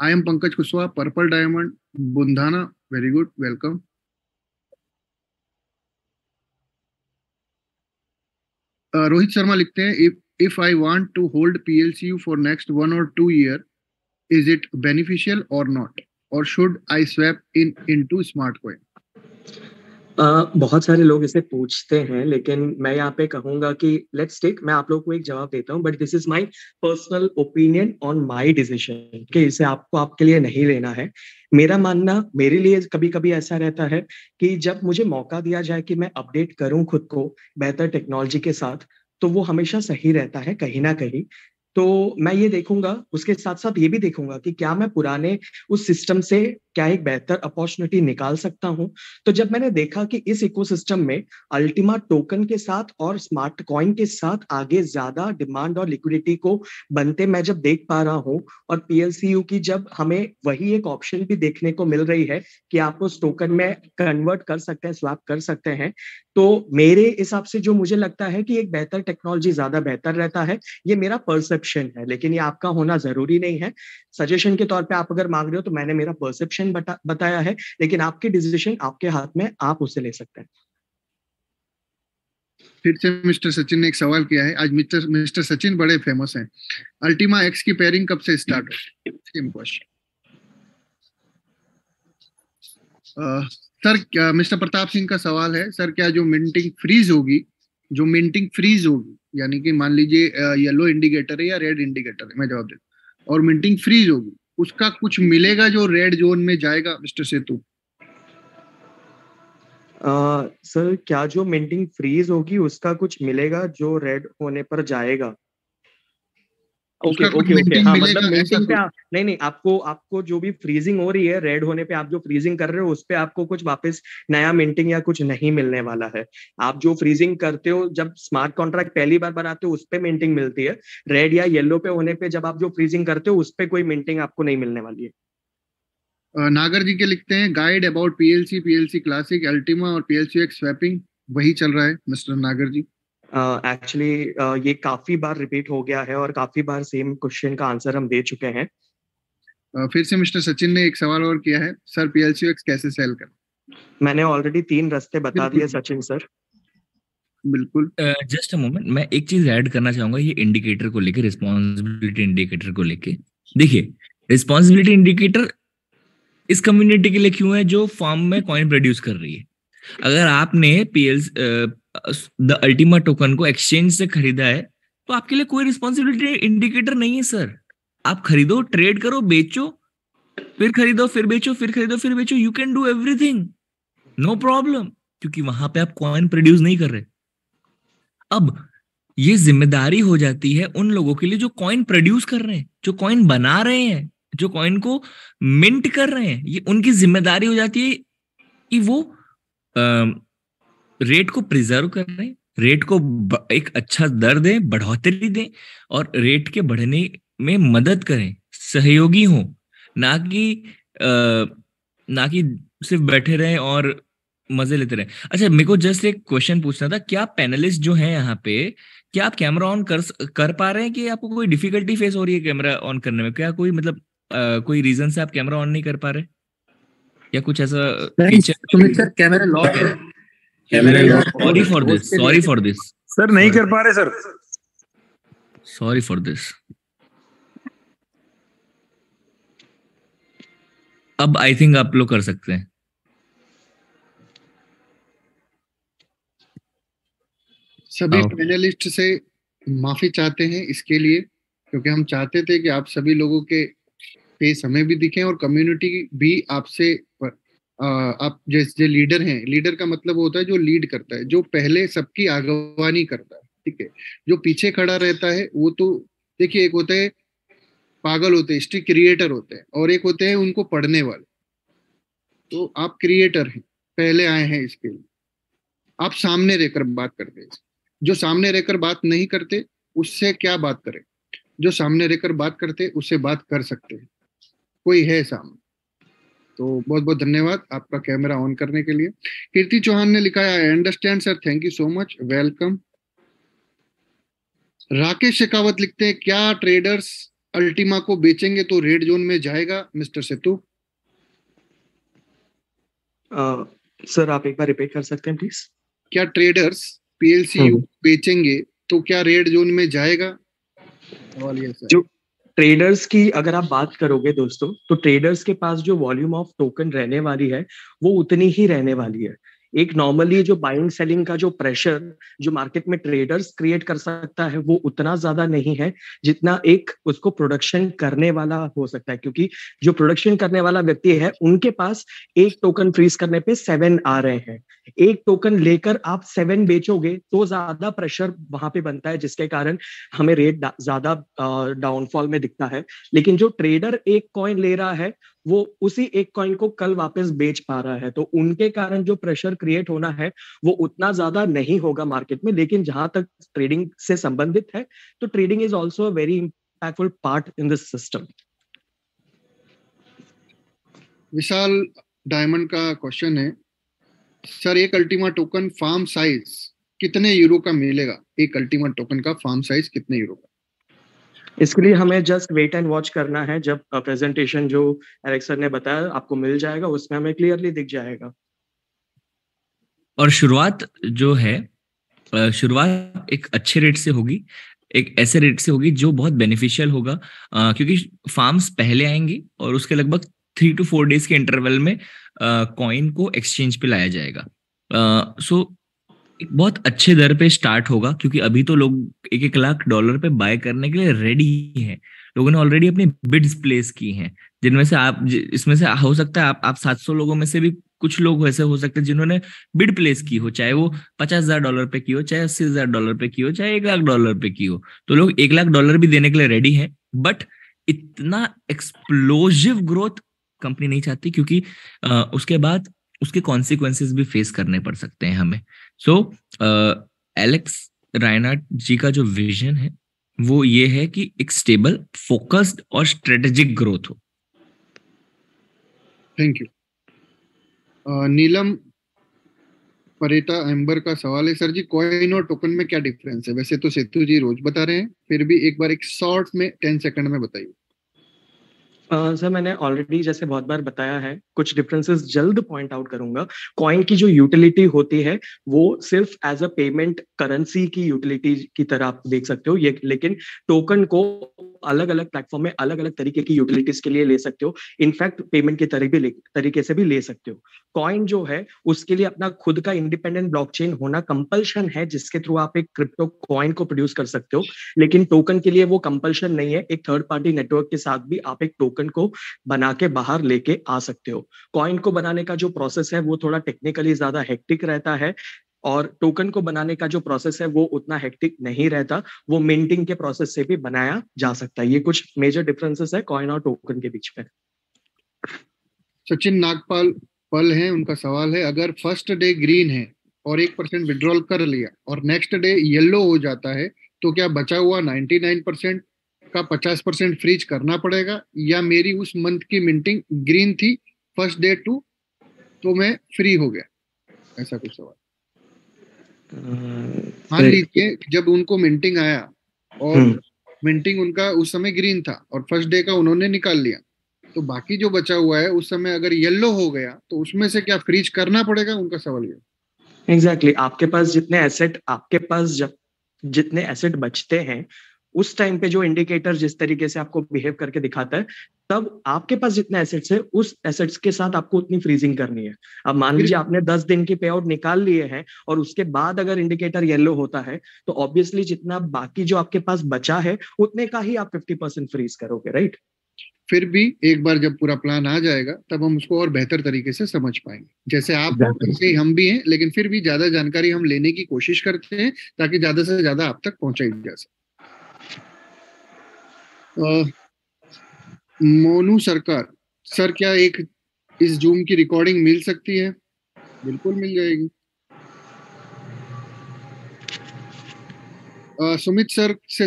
I am Pankaj Kushwaha, purple diamond, Bundhana, very good, welcome. Rohit Sharma लिखते हैं, if I want to hold PLCU for next 1 or 2 year, is it beneficial or not, or should I swap into smart coin? बहुत सारे लोग इसे पूछते हैं, लेकिन मैं यहाँ पे कहूंगा कि लेट्स टेक, मैं आप लोगों को एक जवाब देता हूँ, but this is my personal opinion on my decision कि इसे आपको आपके लिए नहीं लेना है। मेरा मानना, मेरे लिए कभी कभी ऐसा रहता है कि जब मुझे मौका दिया जाए कि मैं अपडेट करूं खुद को बेहतर टेक्नोलॉजी के साथ, तो वो हमेशा सही रहता है कहीं ना कहीं। तो मैं ये देखूंगा, उसके साथ साथ ये भी देखूंगा कि क्या मैं पुराने उस सिस्टम से क्या एक बेहतर अपॉर्चुनिटी निकाल सकता हूं। तो जब मैंने देखा कि इस इकोसिस्टम में अल्टीमा टोकन के साथ और स्मार्ट कॉइन के साथ आगे ज्यादा डिमांड और लिक्विडिटी को बनते मैं जब देख पा रहा हूं, और PLCU की जब हमें वही एक ऑप्शन भी देखने को मिल रही है कि आप उस टोकन में कन्वर्ट कर सकते हैं, स्वैप कर सकते हैं, तो मेरे हिसाब से जो मुझे लगता है कि एक बेहतर टेक्नोलॉजी ज्यादा बेहतर रहता है। ये मेरा परसेप्शन है, लेकिन ये आपका होना जरूरी नहीं है। सजेशन के तौर पे आप अगर मांग रहे हो तो मैंने मेरा परसेप्शन बताया है, लेकिन आपकी डिसीजन आपके हाथ में, आप उसे ले सकते हैं। फिर से मिस्टर सचिन ने एक सवाल किया है। आज मिस्टर सचिन बड़े फेमस हैं। अल्टीमा एक्स की पेयरिंग कब से स्टार्ट होगी? Same question. Sir, mister Pratap Singh का सवाल है, सर क्या जो मिंटिंग फ्रीज होगी, यानी कि मान लीजिए येलो इंडिकेटर है या रेड इंडिकेटर है, मैं जवाब देता हूँ, और मिंटिंग फ्रीज होगी, उसका कुछ मिलेगा जो रेड जोन में जाएगा मिस्टर सेतु? सर, क्या जो मिंटिंग फ्रीज होगी उसका कुछ मिलेगा जो रेड होने पर जाएगा? ओके ओके ओके, हाँ, मतलब मिंटिंग पे नहीं, आपको जो भी फ्रीजिंग हो रही है रेड होने पे, आप जो फ्रीजिंग कर रहे हो उस पे आपको कुछ वापस नया मिंटिंग या कुछ नहीं मिलने वाला है। आप जो फ्रीजिंग करते हो, जब स्मार्ट कॉन्ट्रैक्ट पहली बार बनाते हो उस पे मिंटिंग मिलती है। रेड या येलो पे होने पे जब आप जो फ्रीजिंग करते हो उस पे कोई मिंटिंग आपको नहीं मिलने वाली है। नागर जी के लिखते हैं, guide about PLC classic, Ultima और PLCX स्वैपिंग, वही चल रहा है मिस्टर नागर जी? एक्चुअली ये काफी बार रिपीट हो गया है और काफी बार सेम क्वेश्चन का आंसर हम दे चुके हैं। फिर से मिस्टर सचिन ने एक सवाल और किया है, सर PLCX कैसे सेल करें? मैंने ऑलरेडी 3 रास्ते बता दिए सचिन सर। बिल्कुल। जस्ट अ मोमेंट, मैं एक चीज ऐड करना चाहूंगा ये इंडिकेटर को लेके, रिस्पॉन्सिबिलिटी इंडिकेटर को लेके। देखिए, रिस्पॉन्सिबिलिटी इंडिकेटर इस कम्युनिटी के लिए क्यों है जो फॉर्म में कॉइन प्रोड्यूस कर रही है। अगर आपने द अल्टीमा टोकन को एक्सचेंज से खरीदा है तो आपके लिए कोई रिस्पॉन्सिबिलिटी इंडिकेटर नहीं है सर। आप खरीदो, ट्रेड करो, बेचो, फिर खरीदो, फिर बेचो, फिर खरीदो, फिर बेचो, you can do everything, no problem, क्योंकि वहां पे आप कॉइन प्रोड्यूस नहीं कर रहे। अब ये जिम्मेदारी हो जाती है उन लोगों के लिए जो कॉइन प्रोड्यूस कर रहे हैं, जो कॉइन बना रहे हैं, जो कॉइन को मिंट कर रहे हैं। ये उनकी जिम्मेदारी हो जाती है कि वो रेट को प्रिजर्व कर रहे हैं, रेट को एक अच्छा दर दें, बढ़ोतरी दें, और रेट के बढ़ने में मदद करें, सहयोगी हो, ना कि सिर्फ बैठे रहें और मजे लेते रहें। अच्छा, मेरे को जस्ट एक क्वेश्चन पूछना था, क्या पैनलिस्ट जो है यहाँ पे, क्या आप कैमरा ऑन कर पा रहे हैं कि आपको कोई डिफिकल्टी फेस हो रही है कैमरा ऑन करने में? क्या कोई मतलब कोई रीजन से आप कैमरा ऑन नहीं कर पा रहे, या कुछ ऐसा feature? Sumit sir, camera lock है। सॉरी फॉर दिस सर, नहीं कर पा रहे सर। Sorry for this. अब आई थिंक आप लोग कर सकते हैं। सभी पैनलिस्ट से माफी चाहते हैं इसके लिए, क्योंकि हम चाहते थे कि आप सभी लोगों के फेस हमें भी दिखें और कम्युनिटी भी आपसे आप जैसे लीडर हैं, लीडर का मतलब होता है जो लीड करता है, जो पहले सबकी आगवानी करता है, ठीक है। जो पीछे खड़ा रहता है वो तो देखिए, एक होते हैं पागल होते हैं, हिस्ट्री क्रिएटर होते हैं, और एक होते हैं उनको पढ़ने वाले। तो आप क्रिएटर हैं, पहले आए हैं इसके लिए। आप सामने रहकर बात करते हैं। जो सामने रहकर बात नहीं करते उससे क्या बात करें, जो सामने रहकर बात करते उससे बात कर सकते हैं, कोई है सामने। तो बहुत बहुत धन्यवाद आपका कैमरा ऑन करने के लिए। कीर्ति चौहान ने लिखा है, I understand sir, thank you so much, welcome. Rakesh Shekhawat लिखते हैं, क्या ट्रेडर्स अल्टीमा को बेचेंगे तो रेड जोन में जाएगा मिस्टर सेतु? सर आप एक बार रिपीट कर सकते हैं प्लीज? क्या ट्रेडर्स पीएलसीयू बेचेंगे तो क्या रेड जोन में जाएगा? सवाल ये सर। जो ट्रेडर्स की अगर आप बात करोगे दोस्तों, तो ट्रेडर्स के पास जो वॉल्यूम ऑफ टोकन रहने वाली है वो उतनी ही रहने वाली है। एक नॉर्मली जो बाइंग सेलिंग का जो प्रेशर जो मार्केट में ट्रेडर्स क्रिएट कर सकता है वो उतना ज्यादा नहीं है जितना एक उसको प्रोडक्शन करने वाला हो सकता है, क्योंकि जो प्रोडक्शन करने वाला व्यक्ति है उनके पास एक टोकन फ्रीज करने पे 7 आ रहे हैं। एक टोकन लेकर आप 7 बेचोगे तो ज्यादा प्रेशर वहां पे बनता है, जिसके कारण हमें रेट ज्यादा डाउनफॉल में दिखता है। लेकिन जो ट्रेडर एक कॉइन ले रहा है वो उसी एक कॉइन को कल वापस बेच पा रहा है, तो उनके कारण जो प्रेशर क्रिएट होना है वो उतना ज्यादा नहीं होगा मार्केट में। लेकिन जहां तक ट्रेडिंग से संबंधित है तो trading is also a very impactful part in this system. Vishal diamond का क्वेश्चन है, सर एक अल्टीमा टोकन फार्म साइज कितने यूरो का मिलेगा? एक अल्टीमा टोकन का फार्म साइज कितने यूरो का? इसके लिए हमें जस्ट वेट एंड वॉच करना है। जब प्रेजेंटेशन जो एलेक्स सर ने बताया आपको मिल जाएगा, उसमें हमें क्लियरली दिख जाएगा। और शुरुआत जो है, शुरुआत एक अच्छे रेट से होगी, एक ऐसे रेट से होगी जो बहुत बेनिफिशियल होगा, क्योंकि फार्म्स पहले आएंगी और उसके लगभग 3 to 4 डेज के इंटरवल में कॉइन को एक्सचेंज पे लाया जाएगा। सो एक बहुत अच्छे दर पे स्टार्ट होगा, क्योंकि अभी तो लोग $1-1 लाख पे बाय करने के लिए रेडी हैं। लोगों ने ऑलरेडी अपनी बिड्स प्लेस की हैं, जिनमें से इसमें से हो सकता है आप 700 लोगों में से भी कुछ लोग वैसे हो सकते हैं जिन्होंने बिड प्लेस की हो, चाहे वो $50,000 पे की हो, चाहे $80,000 पे की हो, चाहे $1 लाख पे की हो। तो लोग $1 लाख भी देने के लिए रेडी हैं, बट इतना एक्सप्लोजिव ग्रोथ कंपनी नहीं चाहती, क्योंकि उसके बाद उसके कॉन्सिक्वेंसेस भी फेस करने पड़ सकते हैं हमें। सो एलेक्स रायनार्ड जी का जो विजन है वो ये है कि एक स्टेबल, फोकस्ड और स्ट्रेटेजिक ग्रोथ हो। Thank you. नीलम परेटा एम्बर का सवाल है, सर जी कॉइन और टोकन में क्या डिफरेंस है? वैसे तो सेतु जी रोज बता रहे हैं, फिर भी एक बार एक शॉर्ट में 10 सेकंड में बताइए। सर मैंने ऑलरेडी जैसे बहुत बार बताया है, कुछ डिफरेंसेस जल्द पॉइंट आउट करूंगा। कॉइन की जो यूटिलिटी होती है वो सिर्फ एज अ पेमेंट करेंसी की यूटिलिटी की तरह आप देख सकते हो ये, लेकिन टोकन को अलग अलग प्लेटफॉर्म में अलग अलग तरीके की यूटिलिटीज के लिए ले सकते हो। इनफैक्ट पेमेंट के तरीके से भी ले सकते हो। कॉइन जो है उसके लिए अपना खुद का इंडिपेंडेंट ब्लॉकचेन होना कंपल्शन है, जिसके थ्रू आप एक क्रिप्टो कॉइन को प्रोड्यूस कर सकते हो। लेकिन टोकन के लिए वो कंपल्शन नहीं है। एक थर्ड पार्टी नेटवर्क के साथ भी आप एक टोकन को बना के बाहर लेके आ सकते हो। कॉइन को बनाने का जो प्रोसेस है वो थोड़ा टेक्निकली ज्यादा हेक्टिक रहता है, और टोकन को बनाने का जो प्रोसेस है वो उतना हेक्टिक नहीं रहता। वो मिंटिंग के प्रोसेस से भी बनाया जा सकता है। ये कुछ मेजर डिफरेंसेस है कॉइन और टोकन के बीच में। सचिन नागपाल पल है, उनका सवाल है, अगर फर्स्ट डे ग्रीन है और 1% विड्रॉल कर लिया और नेक्स्ट डे येलो हो जाता है तो क्या बचा हुआ 99% का 50% फ्रीज करना पड़ेगा, या मेरी उस मंथ की मिंटिंग ग्रीन थी फर्स्ट डे टू तो मैं फ्री हो गया? ऐसा कुछ सवाल। मान लीजिए जब उनको मिंटिंग आया और मिंटिंग उनका उस समय ग्रीन था और फर्स्ट डे का उन्होंने निकाल लिया, तो बाकी जो बचा हुआ है उस समय अगर येलो हो गया तो उसमें से क्या फ्रीज करना पड़ेगा? उनका सवाल ये। एग्जैक्टली आपके पास जितने एसेट बचते हैं उस टाइम पे जो इंडिकेटर जिस तरीके से आपको बिहेव करके दिखाता है, तब आपके पास जितने एसेट्स है उस एसेट्स के साथ आपको उतनी फ्रीजिंग करनी है। अब मान लीजिए आपने 10 दिन की पे आउट निकाल लिए हैं और उसके बाद अगर इंडिकेटर येलो होता है तो ऑब्वियसली जितना बाकी जो आपके पास बचा है उतने का ही आप 50% फ्रीज करोगे, राइट? फिर भी एक बार जब पूरा प्लान आ जाएगा तब हम उसको और बेहतर तरीके से समझ पाएंगे। जैसे आप हो Exactly. वैसे ही हम भी हैं, लेकिन फिर भी ज्यादा जानकारी हम लेने की कोशिश करते हैं ताकि ज्यादा से ज्यादा आप तक पहुंचाई जा सके। मोनू सरकार सर, क्या एक इस जूम की रिकॉर्डिंग मिल सकती है? बिल्कुल मिल जाएगी। सुमित सर से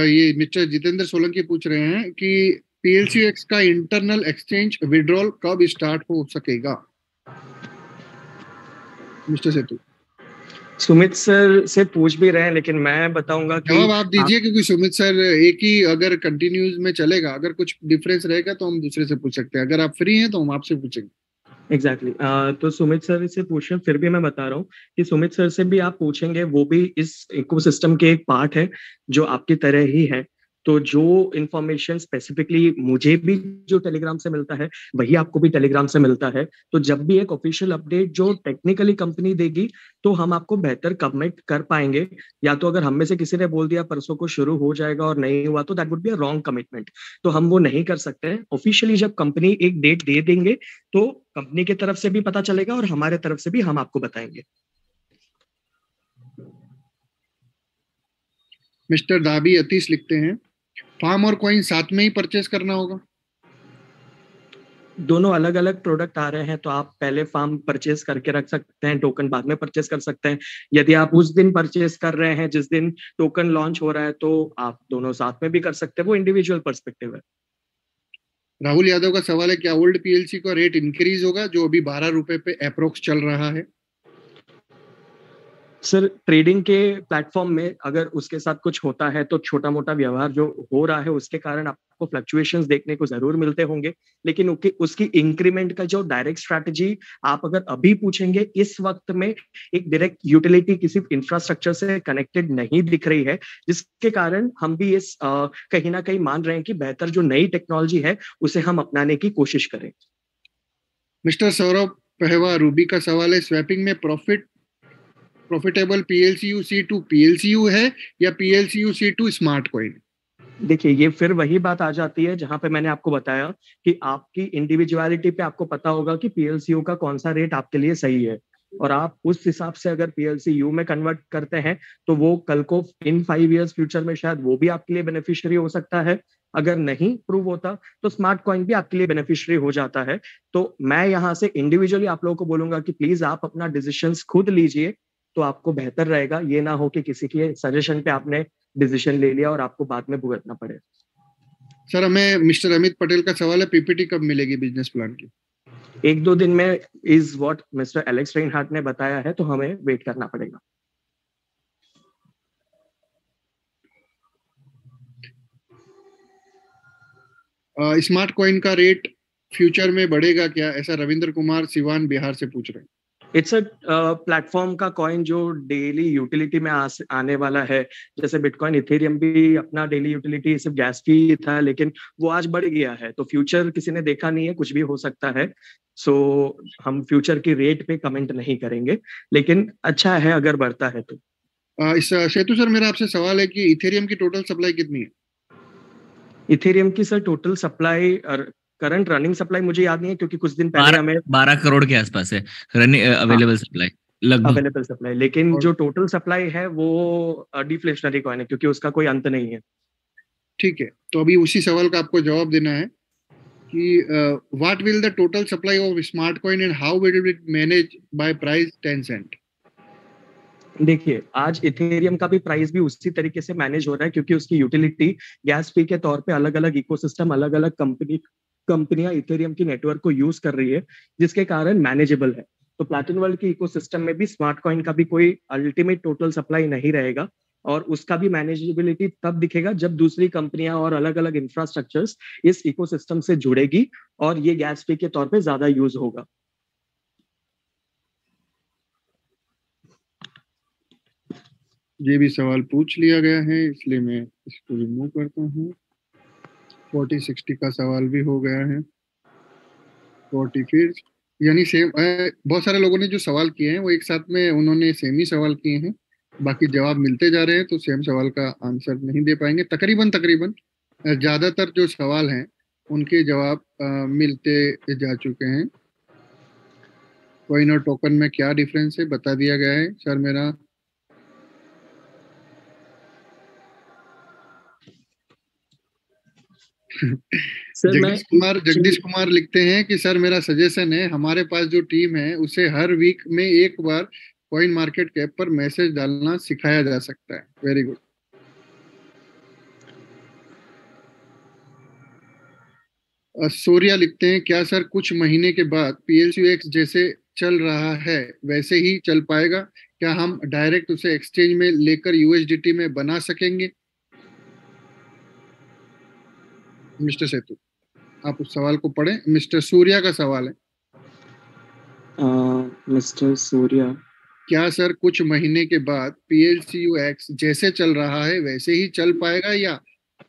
ये मिस्टर जितेंद्र सोलंकी पूछ रहे हैं कि PLCX का इंटरनल एक्सचेंज विड्रॉल कब स्टार्ट हो सकेगा? मिस्टर सेतु सुमित सर से पूछ भी रहे हैं, लेकिन मैं बताऊंगा कि जवाब आप दीजिए, क्योंकि सुमित सर एक ही अगर कंटिन्यूज में चलेगा, अगर कुछ डिफरेंस रहेगा तो हम दूसरे से पूछ सकते हैं। अगर आप फ्री हैं तो हम आपसे पूछेंगे। एग्जैक्टली तो सुमित सर से पूछें, फिर भी मैं बता रहा हूँ कि सुमित सर से भी आप पूछेंगे, वो भी इस इकोसिस्टम के एक पार्ट है जो आपकी तरह ही है। तो जो इंफॉर्मेशन स्पेसिफिकली मुझे भी जो टेलीग्राम से मिलता है वही आपको भी टेलीग्राम से मिलता है। तो जब भी एक ऑफिशियल अपडेट जो टेक्निकली कंपनी देगी तो हम आपको बेहतर कमिट कर पाएंगे। या तो अगर हम में से किसी ने बोल दिया परसों को शुरू हो जाएगा और नहीं हुआ तो that would be a wrong commitment, तो हम वो नहीं कर सकते हैं। ऑफिशियली जब कंपनी एक डेट दे देंगे तो कंपनी की तरफ से भी पता चलेगा और हमारे तरफ से भी हम आपको बताएंगे। मिस्टर दाबी अतीश लिखते हैं, फार्म और कॉइन साथ में ही परचेस करना होगा? दोनों अलग अलग प्रोडक्ट आ रहे हैं, तो आप पहले फार्म परचेस करके रख सकते हैं, टोकन बाद में परचेस कर सकते हैं। यदि आप उस दिन परचेस कर रहे हैं जिस दिन टोकन लॉन्च हो रहा है तो आप दोनों साथ में भी कर सकते हैं, वो इंडिविजुअल पर्सपेक्टिव है। राहुल यादव का सवाल है, क्या ओल्ड PLC का रेट इंक्रीज होगा जो अभी 12 रुपए पे अप्रोक्स चल रहा है? सर ट्रेडिंग के प्लेटफॉर्म में अगर उसके साथ कुछ होता है तो छोटा मोटा व्यवहार जो हो रहा है उसके कारण आपको फ्लक्चुएशंस देखने को जरूर मिलते होंगे, लेकिन उसकी इंक्रीमेंट का जो डायरेक्ट स्ट्रैटेजी आप अगर अभी पूछेंगे इस वक्त में एक डायरेक्ट यूटिलिटी किसी इंफ्रास्ट्रक्चर से कनेक्टेड नहीं दिख रही है, जिसके कारण हम भी इस कहीं ना कहीं मान रहे हैं कि बेहतर जो नई टेक्नोलॉजी है उसे हम अपनाने की कोशिश करें। मिस्टर सौरभ पहवा रूबी का सवाल है, स्वैपिंग में प्रॉफिटेबल PLCU C2 PLCU है या PLCU C2 स्मार्ट कॉइन? देखिए ये फिर वही बात आ जाती है जहां पे मैंने आपको बताया कि आपकी इंडिविजुअलिटी पे आपको पता होगा कि PLCU का कौन सा रेट आपके लिए सही है, और आप उस हिसाब से अगर PLCU में कन्वर्ट करते हैं तो वो कल को इन 5 years फ्यूचर में शायद वो भी आपके लिए बेनिफिशियरी हो सकता है। अगर नहीं प्रूव होता तो स्मार्ट कॉइन भी आपके लिए बेनिफिशियरी हो जाता है। तो मैं यहाँ से इंडिविजुअली आप लोगों को बोलूंगा कि प्लीज आप अपना डिसीजंस खुद लीजिए, तो आपको बेहतर रहेगा। ये ना हो कि किसी के सजेशन पे आपने डिसीजन ले लिया और आपको बाद में भुगतना पड़े। सर हमें मिस्टर अमित पटेल का सवाल है, PPT कब मिलेगी बिजनेस प्लान की? 1-2 दिन में is what mister Alex Reinhart ने बताया है, तो हमें वेट करना पड़ेगा। स्मार्ट कॉइन का रेट फ्यूचर में बढ़ेगा क्या, ऐसा रविंद्र कुमार सिवान बिहार से पूछ रहे हैं। इट्स अ प्लेटफॉर्म का कॉइन जो डेली यूटिलिटी में आने वाला है। जैसे बिटकॉइन इथेरियम भी अपना डेली यूटिलिटी सिर्फ गैस फी था, लेकिन वो आज बढ़ गया है। तो फ्यूचर किसी ने देखा नहीं है, कुछ भी हो सकता है। सो हम फ्यूचर की रेट पे कमेंट नहीं करेंगे, लेकिन अच्छा है अगर बढ़ता है तो। इस सेतु सर मेरा आपसे सवाल है कि इथेरियम की टोटल सप्लाई कितनी है? इथेरियम की sir total supply, current running supply मुझे याद नहीं है क्योंकि कुछ दिन पहले हमें 12 करोड़ के आसपास है अवेलेबल सप्लाई, लगभग अवेलेबल सप्लाई। लेकिन जो टोटल सप्लाई है वो डिफ्लेशनरी कॉइन है क्योंकि उसका कोई अंत नहीं है। ठीक है, तो अभी उसी सवाल का आपको जवाब देना है कि what will the total supply of smart coin and how will it manage by price 10 cent? देखिए आज इथेरियम का भी प्राइस भी उसी तरीके से मैनेज हो रहा है क्योंकि उसकी यूटिलिटी गैस फी के तौर पे अलग अलग इकोसिस्टम, अलग अलग कंपनियां इथेरियम की नेटवर्क को यूज कर रही है, जिसके कारण मैनेजेबल है। तो प्लैटिन वर्ल्ड की इकोसिस्टम में भी स्मार्ट कॉइन का भी कोई अल्टीमेट टोटल सप्लाई नहीं रहेगा, और उसका भी मैनेजेबिलिटी तब दिखेगा जब दूसरी कंपनियां और अलग अलग इंफ्रास्ट्रक्चर्स इस इकोसिस्टम से जुड़ेगी और ये गैस फी के तौर पे ज्यादा यूज होगा। ये भी सवाल पूछ लिया गया है, इसलिए मैं इसको रिमूव करता हूँ। 40-60 का सवाल भी हो गया है। 40 फिर यानी सेम, बहुत सारे लोगों ने जो सवाल किए हैं वो एक साथ में उन्होंने सेम ही सवाल किए हैं, बाकी जवाब मिलते जा रहे हैं तो सेम सवाल का आंसर नहीं दे पाएंगे। तकरीबन ज्यादातर जो सवाल हैं उनके जवाब मिलते जा चुके हैं। कॉइन और टोकन में क्या डिफरेंस है बता दिया गया है सर। मेरा सर मैं जगदीश कुमार लिखते हैं कि सर मेरा सजेशन है, हमारे पास जो टीम है उसे हर वीक में एक बार कॉइन मार्केट कैप पर मैसेज डालना सिखाया जा सकता है। Very good. सूर्या लिखते हैं, क्या सर कुछ महीने के बाद PSUX जैसे चल रहा है वैसे ही चल पाएगा? क्या हम डायरेक्ट उसे एक्सचेंज में लेकर USDT में बना सकेंगे? मिस्टर सेतु, आप उस सवाल को पढ़ें। मिस्टर सूर्या का सवाल है। मिस्टर सूर्या, क्या सर कुछ महीने के बाद PSUX जैसे चल रहा है वैसे ही चल पाएगा या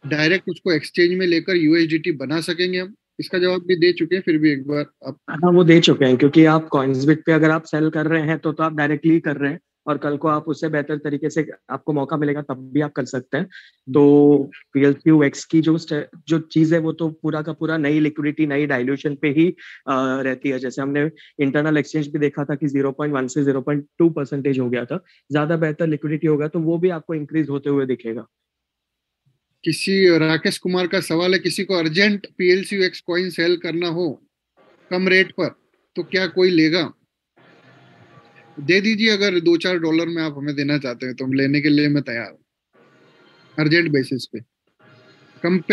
डायरेक्ट उसको एक्सचेंज में लेकर USDT बना सकेंगे हम? इसका जवाब भी दे चुके हैं, फिर भी एक बार आप। हाँ वो दे चुके हैं, क्योंकि आप कॉइन्सबिट पे अगर आप सेल कर रहे हैं तो आप डायरेक्टली कर रहे हैं, और कल को आप उससे बेहतर तरीके से आपको मौका मिलेगा तब भी आप कर सकते हैं। तो PSUX की जो चीज है वो तो पूरा का पूरा नई लिक्विडिटी, नई डाइल्यूशन पे ही रहती है। जैसे हमने इंटरनल एक्सचेंज भी देखा था कि 0.1 से 0.2% हो गया था। ज्यादा बेहतर लिक्विडिटी होगा तो वो भी आपको इंक्रीज होते हुए दिखेगा। राकेश कुमार का सवाल है, किसी को अर्जेंट PSUX कॉइन सेल करना हो कम रेट पर तो क्या कोई लेगा? दे दीजिए, अगर $2-4 में आप हमें देना चाहते हैं तो हम लेने के लिए मैं तैयार हूँ। अर्जेंट बेसिस पे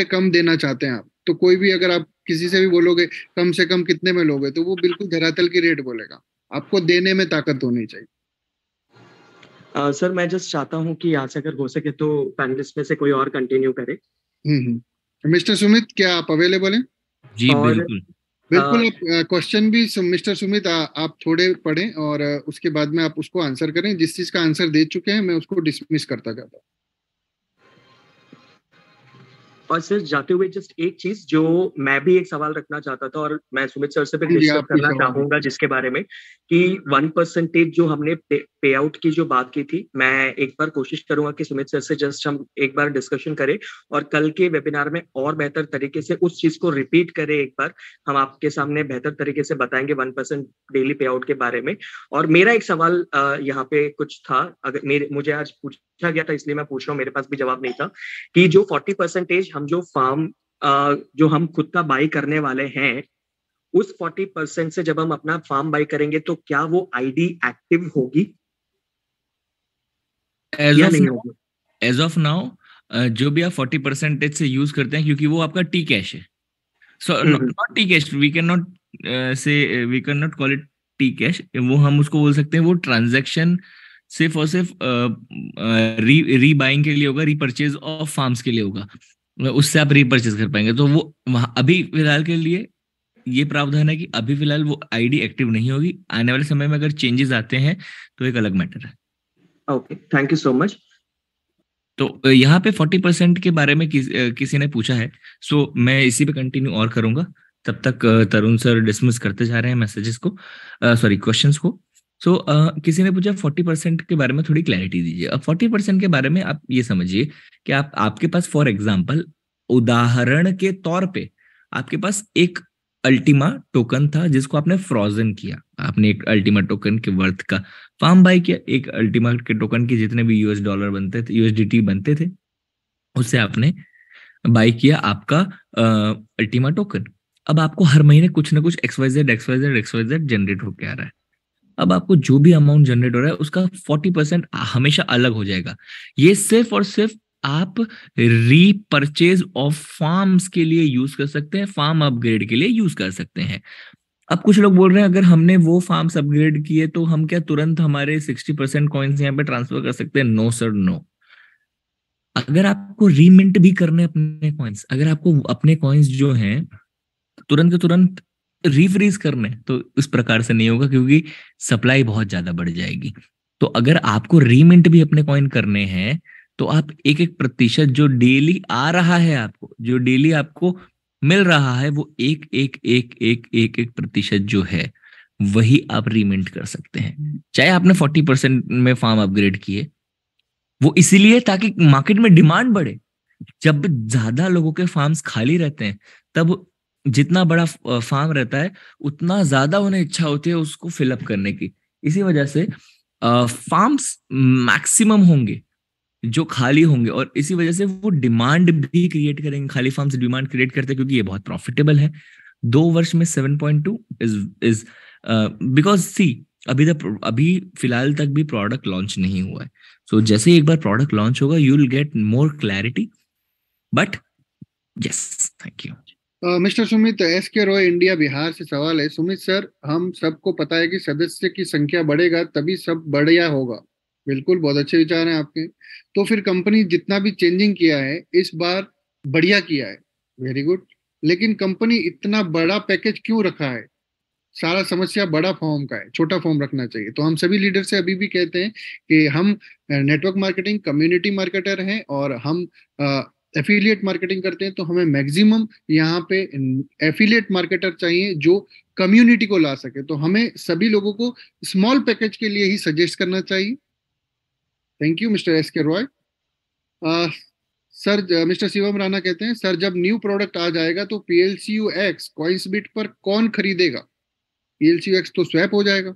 कम देना चाहते हैं आप तो कोई भी, अगर आप किसी से भी बोलोगे कम से कम कितने में लोगे तो वो बिल्कुल धरातल की रेट बोलेगा। आपको देने में ताकत होनी चाहिए। सर मैं जस्ट चाहता हूँ कि यहाँ से अगर हो सके तो पैनलिस्ट में से कोई और कंटिन्यू करे। मिस्टर सुमित, क्या आप अवेलेबल हैं? जी बिल्कुल। बिल्कुल। आप क्वेश्चन भी मिस्टर सुमित आप थोड़े पढ़ें और उसके बाद में आप उसको आंसर करें। जिस चीज का आंसर दे चुके हैं मैं उसको डिसमिस करता जाता हूँ। और सर जाते हुए जस्ट एक चीज जो मैं भी एक सवाल रखना चाहता था और मैं सुमित सर से भी डिस्कस करना चाहूंगा, जिसके बारे में कि 1% जो हमने पे आउट की जो बात की थी, मैं एक बार कोशिश करूंगा कि सुमित सर से जस्ट हम एक बार डिस्कशन करें और कल के वेबिनार में और बेहतर तरीके से उस चीज को रिपीट करें। एक बार हम आपके सामने बेहतर तरीके से बताएंगे 1% डेली पे आउट के बारे में। और मेरा एक सवाल यहाँ पे कुछ था, अगर मुझे आज पूछा गया था इसलिए मैं पूछ रहा हूँ, मेरे पास भी जवाब नहीं था, कि जो 40% हम जो फार्म जो हम खुद का बाई करने वाले हैं, उस 40% से जब हम अपना फार्म बाई करेंगे तो क्या वो आईडी एक्टिव होगी या नहीं होगी? एज ऑफ नाउ जो भी आप 40% से यूज करते हैं, क्योंकि वो आपका टी कैश है। So not T cash, we can not call it T cash. वो हम उसको बोल सकते हैं, वो ट्रांजैक्शन सिर्फ और सिर्फ री बाइंग के लिए होगा, रीपर्चेज ऑफ फार्म्स के लिए होगा, उससे आप रीपर्चेज कर पाएंगे। तो वो वहाँ अभी फिलहाल के लिए ये प्रावधान है कि अभी फिलहाल वो आईडी एक्टिव नहीं होगी। आने वाले समय में अगर चेंजेस आते हैं तो एक अलग मैटर है। Okay, thank you so much. तो यहाँ पे 40% के बारे में किसी ने पूछा है, सो मैं इसी पे कंटिन्यू और करूंगा। तब तक तरुण सर डिसमिस करते जा रहे हैं मैसेजेस को, सॉरी क्वेश्चंस को। सो किसी ने पूछा 40% के बारे में थोड़ी क्लैरिटी दीजिए। अब 40% के बारे में आप ये समझिए कि आपके पास फॉर एग्जाम्पल, उदाहरण के तौर पे आपके पास एक अल्टीमा टोकन था जिसको आपने फ्रोजन किया। आपने एक अल्टीमा टोकन के वर्थ का फार्म बाय किया, एक अल्टीमा के टोकन के जितने भी $US बनते थे, USDT बनते थे, उससे आपने बाय किया आपका अल्टीमा टोकन। अब आपको हर महीने कुछ ना कुछ XYZ जनरेट होके आ रहा है। अब आपको जो भी अमाउंट जनरेट हो रहा है उसका 40% हमेशा अलग हो जाएगा। ये सिर्फ और सिर्फ आप रीपरचेज ऑफ फार्म्स के लिए यूज कर सकते हैं, फार्म अपग्रेड के लिए यूज कर सकते हैं। अब कुछ लोग बोल रहे हैं अगर हमने वो फार्म्स अपग्रेड किए तो हम क्या तुरंत हमारे 60% कॉइन्स यहाँ पे ट्रांसफर कर सकते हैं? No sir, no. अगर आपको रीमिंट भी करने अपने कॉइन्स, अगर आपको अपने कॉइन्स जो हैं तुरंत के तुरंत रीफ्रीज करने, तो इस प्रकार से नहीं होगा, क्योंकि सप्लाई बहुत ज्यादा बढ़ जाएगी। तो अगर आपको रीमिंट भी अपने कॉइन करने हैं तो आप 1% जो डेली आ रहा है, आपको जो डेली आपको मिल रहा है, वो 1% जो है वही आप रीमिंट कर सकते हैं। चाहे आपने 40% में फार्म अपग्रेड किए, वो इसीलिए ताकि मार्केट में डिमांड बढ़े। जब ज्यादा लोगों के फार्म्स खाली रहते हैं तब जितना बड़ा फार्म रहता है उतना ज्यादा उन्हें इच्छा होती है उसको फिलअप करने की। इसी वजह से फार्म्स मैक्सिमम होंगे जो खाली होंगे, और इसी वजह से वो डिमांड भी क्रिएट करेंगे। खाली फार्म्स डिमांड क्रिएट करते हैं क्योंकि ये बहुत प्रॉफिटेबल है। 2 वर्ष में 7.2 इज बिकॉज सी अभी फिलहाल तक भी प्रोडक्ट लॉन्च नहीं हुआ है। सो जैसे ही एक बार प्रोडक्ट लॉन्च होगा you will get more clarity, but yes, thank you. Mister Sumit, S के रॉय, इंडिया बिहार से सवाल है। सुमित सर, हम सबको पता है कि सदस्य की संख्या बढ़ेगा तभी सब बढ़िया होगा। बिल्कुल, बहुत अच्छे विचार हैं आपके। तो फिर कंपनी जितना भी चेंजिंग किया है इस बार बढ़िया किया है, वेरी गुड। लेकिन कंपनी इतना बड़ा पैकेज क्यों रखा है? सारा समस्या बड़ा फॉर्म का है, छोटा फॉर्म रखना चाहिए। तो हम सभी लीडर से अभी भी कहते हैं कि हम नेटवर्क मार्केटिंग कम्युनिटी मार्केटर हैं और हम एफिलिएट मार्केटिंग करते हैं। तो हमें मैक्सिमम यहाँ पे एफिलिएट मार्केटर चाहिए जो कम्युनिटी को ला सके। तो हमें सभी लोगों को स्मॉल पैकेज के लिए ही सजेस्ट करना चाहिए। थैंक यू मिस्टर एस के रॉय। सर, मिस्टर शिवम राणा कहते हैं, सर जब न्यू प्रोडक्ट आ जाएगा तो पीएलसीयू एक्स कॉइंसबिट पर कौन खरीदेगा? पीएलसीयू एक्स तो स्वैप हो जाएगा।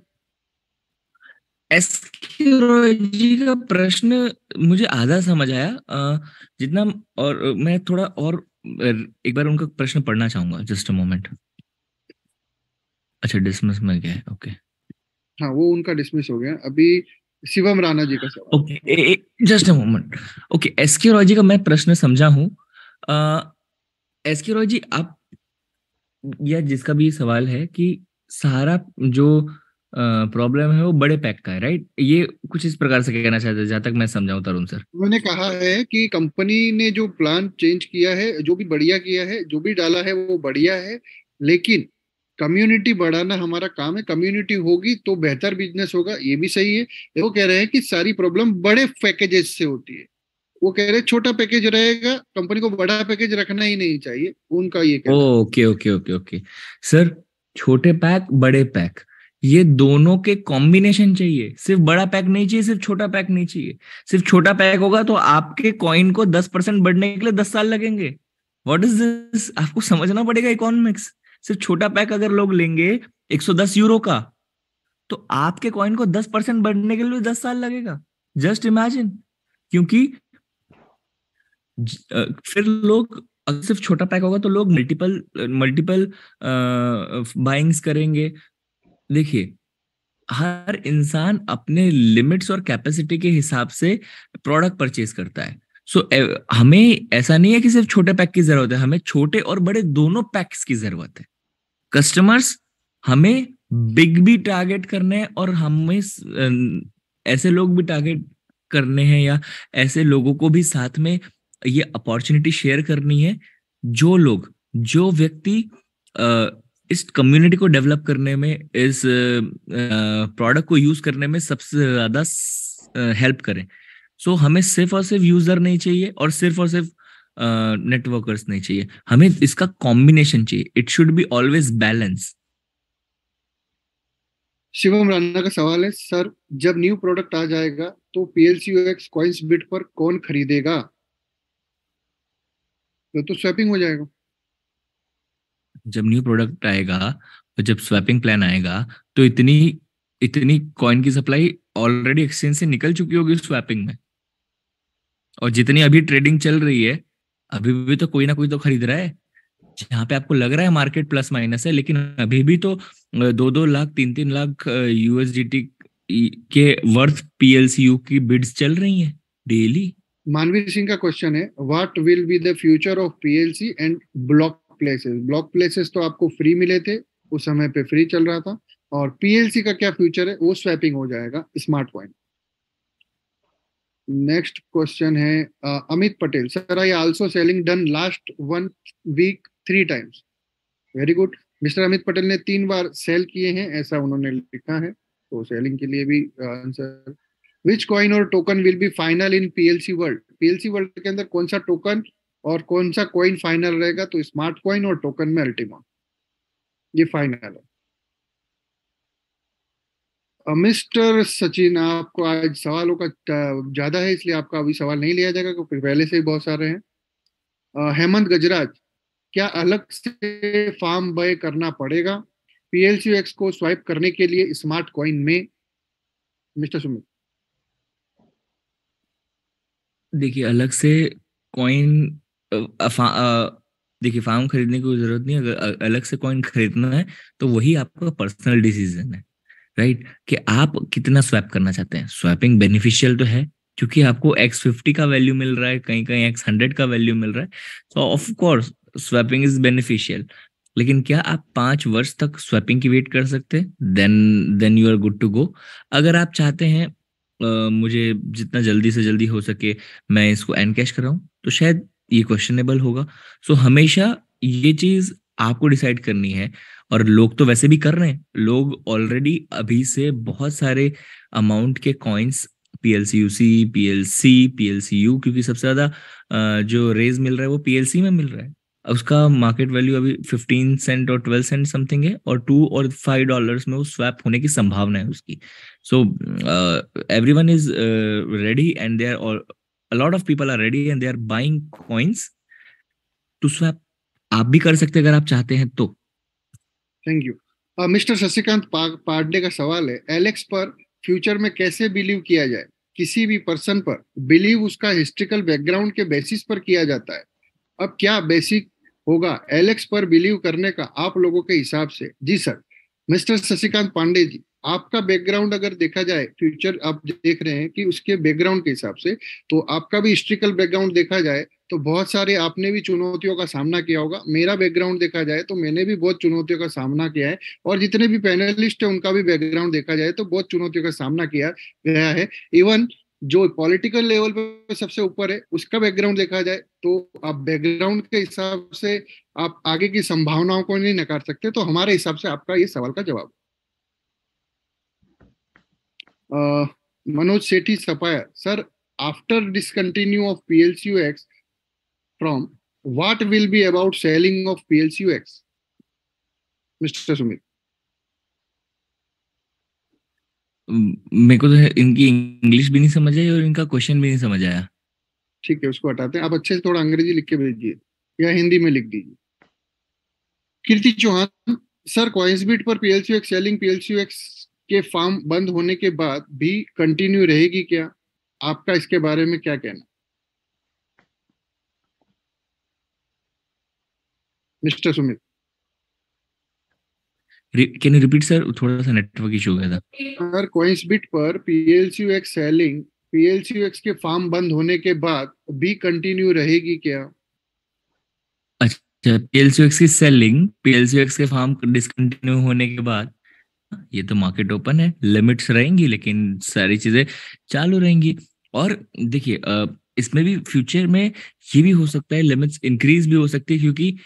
एसके रॉय जी का प्रश्न मुझे आधा समझ आया, जितना, और मैं थोड़ा और एक बार उनका प्रश्न पढ़ना चाहूंगा। Just a moment. अच्छा, डिसमिस में गया है, ओके। हाँ, वो उनका डिसमिस हो गया। अभी शिवम राणा जी का सवाल। Okay, just a moment. Okay, SK Roy ji का मैं प्रश्न समझा हूँ। एसके रॉय जी, आप, या जिसका भी सवाल है कि सारा जो प्रॉब्लम है वो बड़े पैक का है, राइट? ये कुछ इस प्रकार से कहना चाहते हैं, जहां तक मैं समझाऊं तरुण सर। उन्होंने कहा है कि कंपनी ने जो प्लान चेंज किया है, जो भी बढ़िया किया है, जो भी डाला है वो बढ़िया है, लेकिन कम्युनिटी बढ़ाना हमारा काम है। कम्युनिटी होगी तो बेहतर बिजनेस होगा, ये भी सही है। वो कह रहे हैं कि सारी प्रॉब्लम बड़े पैकेजेस से होती है। वो कह रहे हैं छोटा पैकेज रहेगा, कंपनी को बड़ा पैकेज रखना ही नहीं चाहिए, उनका ये कहना है। Okay okay okay okay sir, छोटे पैक बड़े पैक, ये दोनों के कॉम्बिनेशन चाहिए। सिर्फ बड़ा पैक नहीं चाहिए, सिर्फ छोटा पैक नहीं चाहिए। सिर्फ छोटा पैक होगा तो आपके कॉइन को 10% बढ़ने के लिए 10 साल लगेंगे। What is this? आपको समझना पड़ेगा इकोनॉमिक्स। सिर्फ छोटा पैक अगर लोग लेंगे 110 यूरो का, तो आपके कॉइन को 10% बढ़ने के लिए 10 साल लगेगा। Just imagine. क्योंकि फिर लोग, अगर सिर्फ छोटा पैक होगा तो लोग मल्टीपल मल्टीपल बाइंग्स करेंगे। देखिए, हर इंसान अपने लिमिट्स और कैपेसिटी के हिसाब से प्रोडक्ट परचेज करता है। सो हमें ऐसा नहीं है कि सिर्फ छोटे पैक की जरूरत है, हमें छोटे और बड़े दोनों पैक्स की जरूरत है। कस्टमर्स, हमें बिग भी टारगेट करने हैं और हमें ऐसे लोग भी टारगेट करने हैं, या ऐसे लोगों को भी साथ में ये अपॉर्चुनिटी शेयर करनी है, जो व्यक्ति इस कम्युनिटी को डेवलप करने में, इस प्रोडक्ट को यूज करने में सबसे ज्यादा हेल्प करें। सो हमें सिर्फ और सिर्फ यूजर नहीं चाहिए और सिर्फ नेटवर्कर्स नहीं चाहिए, हमें इसका कॉम्बिनेशन चाहिए। It should be always balance. Shivam Rana का सवाल है, सर जब न्यू प्रोडक्ट आ जाएगा तो पीएलसीयूएक्स कॉइंस बिट पर कौन खरीदेगा? तो स्वैपिंग हो जाएगा। जब न्यू प्रोडक्ट आएगा और जब स्वैपिंग प्लान आएगा तो इतनी इतनी कॉइन की सप्लाई ऑलरेडी एक्सचेंज से निकल चुकी होगी स्वैपिंग में, और जितनी अभी ट्रेडिंग चल रही है अभी भी तो कोई ना कोई तो खरीद रहा है। जहाँ पे आपको लग रहा है मार्केट प्लस माइनस है, लेकिन अभी भी तो 2-2 लाख 3-3 लाख यूएसडीटी के वर्थ पीएलसीयू की बिड्स चल रही हैं डेली। मानवीर सिंह का क्वेश्चन है, what will be the future of PLC and block places? Block places तो आपको फ्री मिले थे, उस समय पे फ्री चल रहा था, और पीएलसी का क्या फ्यूचर है? वो स्वैपिंग हो जाएगा स्मार्ट कॉइन। नेक्स्ट क्वेश्चन है Amit Patel, sir I also selling done last 1 week 3 times. Very good. Mister Amit Patel ने 3 बार सेल किए हैं, ऐसा उन्होंने लिखा है, तो सेलिंग के लिए भी आंसर। विच कॉइन और token will be final in PLC world? PLC world के अंदर कौन सा टोकन और कौन सा कॉइन फाइनल रहेगा? तो स्मार्ट कॉइन और टोकन में अल्टीमा, ये फाइनल है। मिस्टर सचिन, आपको आज सवालों का ज्यादा है, इसलिए आपका अभी सवाल नहीं लिया जाएगा क्योंकि पहले से ही बहुत सारे हैं। हेमंत गजराज, क्या अलग से फार्म बाय करना पड़ेगा PLCUX को स्वाइप करने के लिए स्मार्ट कॉइन में? मिस्टर सुमित। देखिए अलग से कॉइन, देखिए फार्म खरीदने की कोई जरूरत नहीं। अगर अलग से कॉइन खरीदना है तो वही आपका पर्सनल डिसीजन है, राइट? कि आप कितना स्वैप करना चाहते हैं। स्वैपिंग बेनिफिशियल तो है क्योंकि आपको X50 का वैल्यू मिल रहा है, कहीं कहीं X100 का वैल्यू मिल रहा है, तो of course swapping is beneficial. लेकिन क्या आप 5 वर्ष तक स्वैपिंग की वेट कर सकते हैं? Then you are good to go. अगर आप चाहते हैं मुझे जितना जल्दी से जल्दी हो सके मैं इसको एनकैश कराऊं, तो शायद ये क्वेश्चनेबल होगा। सो हमेशा ये चीज आपको डिसाइड करनी है। और लोग तो वैसे भी कर रहे हैं, लोग ऑलरेडी अभी से बहुत सारे अमाउंट के कॉइन्स PLCUC, PLCU, क्योंकि सबसे ज्यादा जो रेज मिल रहा है वो PLC में मिल रहा है। उसका मार्केट वैल्यू अभी 15 सेंट और 12 सेंट समथिंग है, और $2 और $5 में वो स्वैप होने की संभावना है उसकी। सो everyone is ready and they are all, a lot of people are ready and they are buying coins to swap। आप भी कर सकते हैं अगर आप चाहते हैं तो। Thank you. Mister Shashikant Pandey का सवाल है, एलेक्स पर फ्यूचर में कैसे बिलीव किया जाए? किसी भी पर्सन पर बिलीव उसका हिस्ट्रिकल बैकग्राउंड के बेसिस पर किया जाता है। अब क्या बेसिक होगा एलेक्स पर बिलीव करने का आप लोगों के हिसाब से? जी सर। मिस्टर शशिकांत पांडे जी, आपका बैकग्राउंड अगर देखा जाए, फ्यूचर आप देख रहे हैं कि उसके बैकग्राउंड के हिसाब से, तो आपका भी हिस्ट्रिकल बैकग्राउंड देखा जाए तो बहुत सारे आपने भी चुनौतियों का सामना किया होगा। मेरा बैकग्राउंड देखा जाए तो मैंने भी बहुत चुनौतियों का सामना किया है, और जितने भी पैनलिस्ट है उनका भी बैकग्राउंड देखा जाए तो बहुत चुनौतियों का सामना किया गया है। इवन जो पॉलिटिकल लेवल पे सबसे ऊपर है उसका बैकग्राउंड देखा जाए तो आप बैकग्राउंड के हिसाब से आप आगे की संभावनाओं को नहीं नकार सकते। तो हमारे हिसाब से आपका ये सवाल का जवाब। Manoj Sethi sapphire sir, after discontinue of PLCUX from what will be about selling of PLCUX? Mr. Sumit। मेरे को तो इनकी इंग्लिश भी नहीं समझ आई और इनका क्वेश्चन भी नहीं समझ आया। ठीक है, उसको हटाते हैं। आप अच्छे से थोड़ा अंग्रेजी लिख के भेजिए या हिंदी में लिख दीजिए। कीर्ति चौहान सर, कॉइंसबिट पर PLCUX सेलिंग PLCUX के फार्म बंद होने के बाद भी कंटिन्यू रहेगी क्या? आपका इसके बारे में क्या कहना? Mister Sumit. Can you repeat sir? थोड़ा सा नेटवर्क इशू हो गया था। सर, कॉइंसबिट पर PLCUX सेलिंग PLCUX के फार्म बंद होने के बाद भी कंटिन्यू रहेगी क्या? अच्छा, PLCUX की सेलिंग PLCUX के फार्म डिसकंटिन्यू होने के बाद, ये तो मार्केट ओपन है, लिमिट्स रहेंगी लेकिन सारी चीजें चालू रहेंगी। और देखिए इसमें भी फ्यूचर में ये भी हो सकता है लिमिट्स इंक्रीज भी हो सकती है, क्योंकि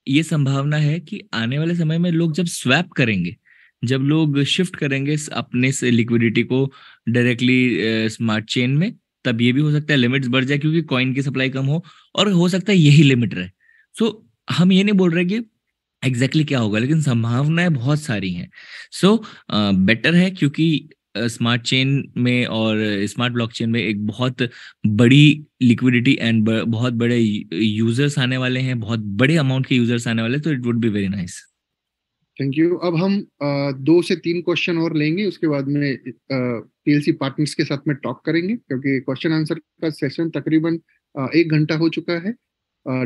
ये संभावना है कि आने वाले समय में लोग जब स्वैप करेंगे, जब लोग शिफ्ट करेंगे अपने से लिक्विडिटी को डायरेक्टली स्मार्ट चेन में, तब ये भी हो सकता है लिमिट्स बढ़ जाए क्योंकि कॉइन की सप्लाई कम हो, और हो सकता है यही लिमिट रहे। सो हम ये नहीं बोल रहे कि एग्जैक्टली क्या होगा, लेकिन संभावनाएं बहुत सारी हैं। सो बेटर है, क्योंकि स्मार्ट चेन में और स्मार्ट ब्लॉकचेन में एक बहुत बड़ी लिक्विडिटी एंड बहुत बड़े यूजर्स आने वाले हैं, बहुत बड़े अमाउंट के यूजर्स आने वाले हैं, तो it would be very nice. Thank you. अब हम 2 से 3 क्वेश्चन और लेंगे, उसके बाद में PLC पार्टनर्स के साथ में टॉक करेंगे, क्योंकि क्वेश्चन आंसर का सेशन तकरीबन 1 घंटा हो चुका है।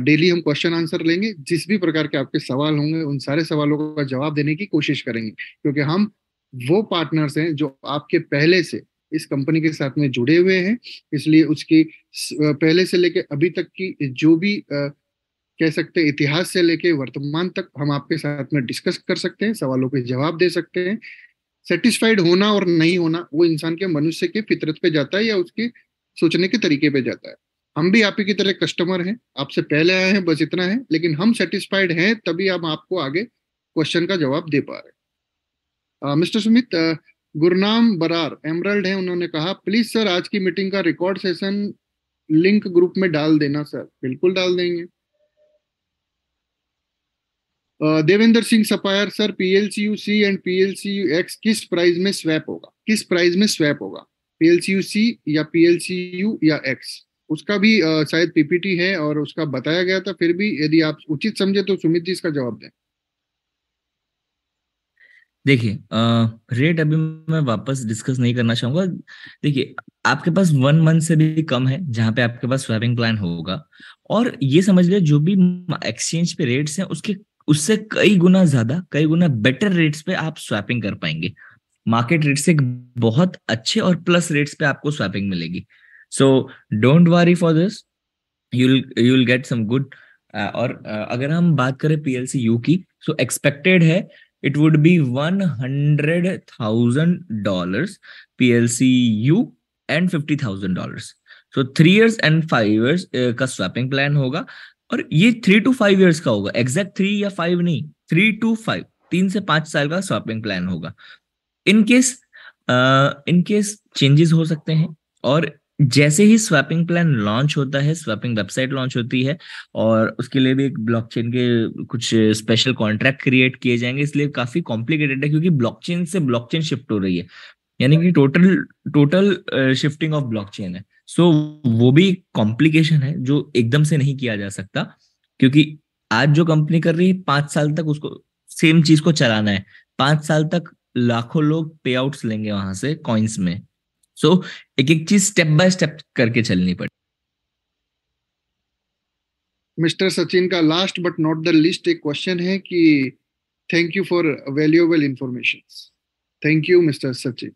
डेली हम क्वेश्चन आंसर लेंगे, जिस भी प्रकार के आपके सवाल होंगे उन सारे सवालों का जवाब देने की कोशिश करेंगे, क्योंकि हम वो पार्टनर्स हैं जो आपके पहले से इस कंपनी के साथ में जुड़े हुए हैं। इसलिए उसकी पहले से लेके अभी तक की जो भी कह सकते हैं इतिहास से लेके वर्तमान तक हम आपके साथ में डिस्कस कर सकते हैं, सवालों के जवाब दे सकते हैं। सेटिस्फाइड होना और नहीं होना वो इंसान के मनुष्य के फितरत पे जाता है या उसके सोचने के तरीके पे जाता है। हम भी आप ही की तरह कस्टमर हैं, आपसे पहले आए हैं, बस इतना है। लेकिन हम सेटिस्फाइड हैं तभी हम आपको आगे क्वेश्चन का जवाब दे पा रहे हैं। मिस्टर सुमित, गुरनाम बरार एमरल्ड है, उन्होंने कहा प्लीज सर आज की मीटिंग का रिकॉर्ड सेशन लिंक ग्रुप में डाल देना। सर बिल्कुल डाल देंगे। Devendra Singh sapphire sir, PLCUC and PLCUX किस प्राइस में स्वैप होगा? किस प्राइस में स्वैप होगा, PLCUC या PLCU या X? उसका भी शायद पीपीटी है और उसका बताया गया था, फिर भी यदि आप उचित समझे तो सुमित जी इसका जवाब दें। देखिए, रेट अभी मैं वापस डिस्कस नहीं करना चाहूंगा। देखिए, आपके पास 1 मंथ से भी कम है जहां पे आपके पास स्वैपिंग प्लान होगा, और ये समझ लिया जो भी एक्सचेंज पे रेट्स हैं उसके उससे कई गुना ज्यादा, कई गुना बेटर रेट्स पे आप स्वैपिंग कर पाएंगे। मार्केट रेट से बहुत अच्छे और प्लस रेट्स पे आपको स्वैपिंग मिलेगी। So don't worry for this, you'll get some good. और अगर हम बात करें पीएलसी यू की, सो एक्सपेक्टेड है it would be $100,000 PLC U and $50,000। So 3 years and 5 years का स्वैपिंग प्लान होगा, और ये 3 to 5 years का होगा, एग्जैक्ट 3 या 5 नहीं, 3 to 5, 3 से 5 साल का स्वैपिंग प्लान होगा। इन केस चेंजेस हो सकते हैं, और जैसे ही स्वैपिंग प्लान लॉन्च होता है, स्वैपिंग वेबसाइट लॉन्च होती है, और उसके लिए भी एक ब्लॉकचेन के कुछ स्पेशल कॉन्ट्रैक्ट क्रिएट किए जाएंगे, इसलिए काफी कॉम्प्लिकेटेड है, क्योंकि ब्लॉकचेन से ब्लॉकचेन शिफ्ट हो रही है, यानी कि total total shifting of blockchain है। सो वो भी कॉम्प्लिकेशन है जो एकदम से नहीं किया जा सकता, क्योंकि आज जो कंपनी कर रही है 5 साल तक उसको सेम चीज को चलाना है। 5 साल तक लाखों लोग पे आउट्स लेंगे वहां से कॉइन्स में। सो एक एक चीज स्टेप बाय स्टेप करके चलनी पड़े। मिस्टर सचिन का last but not the list एक क्वेश्चन है कि thank you for valuable information. Thank you mister Sachin.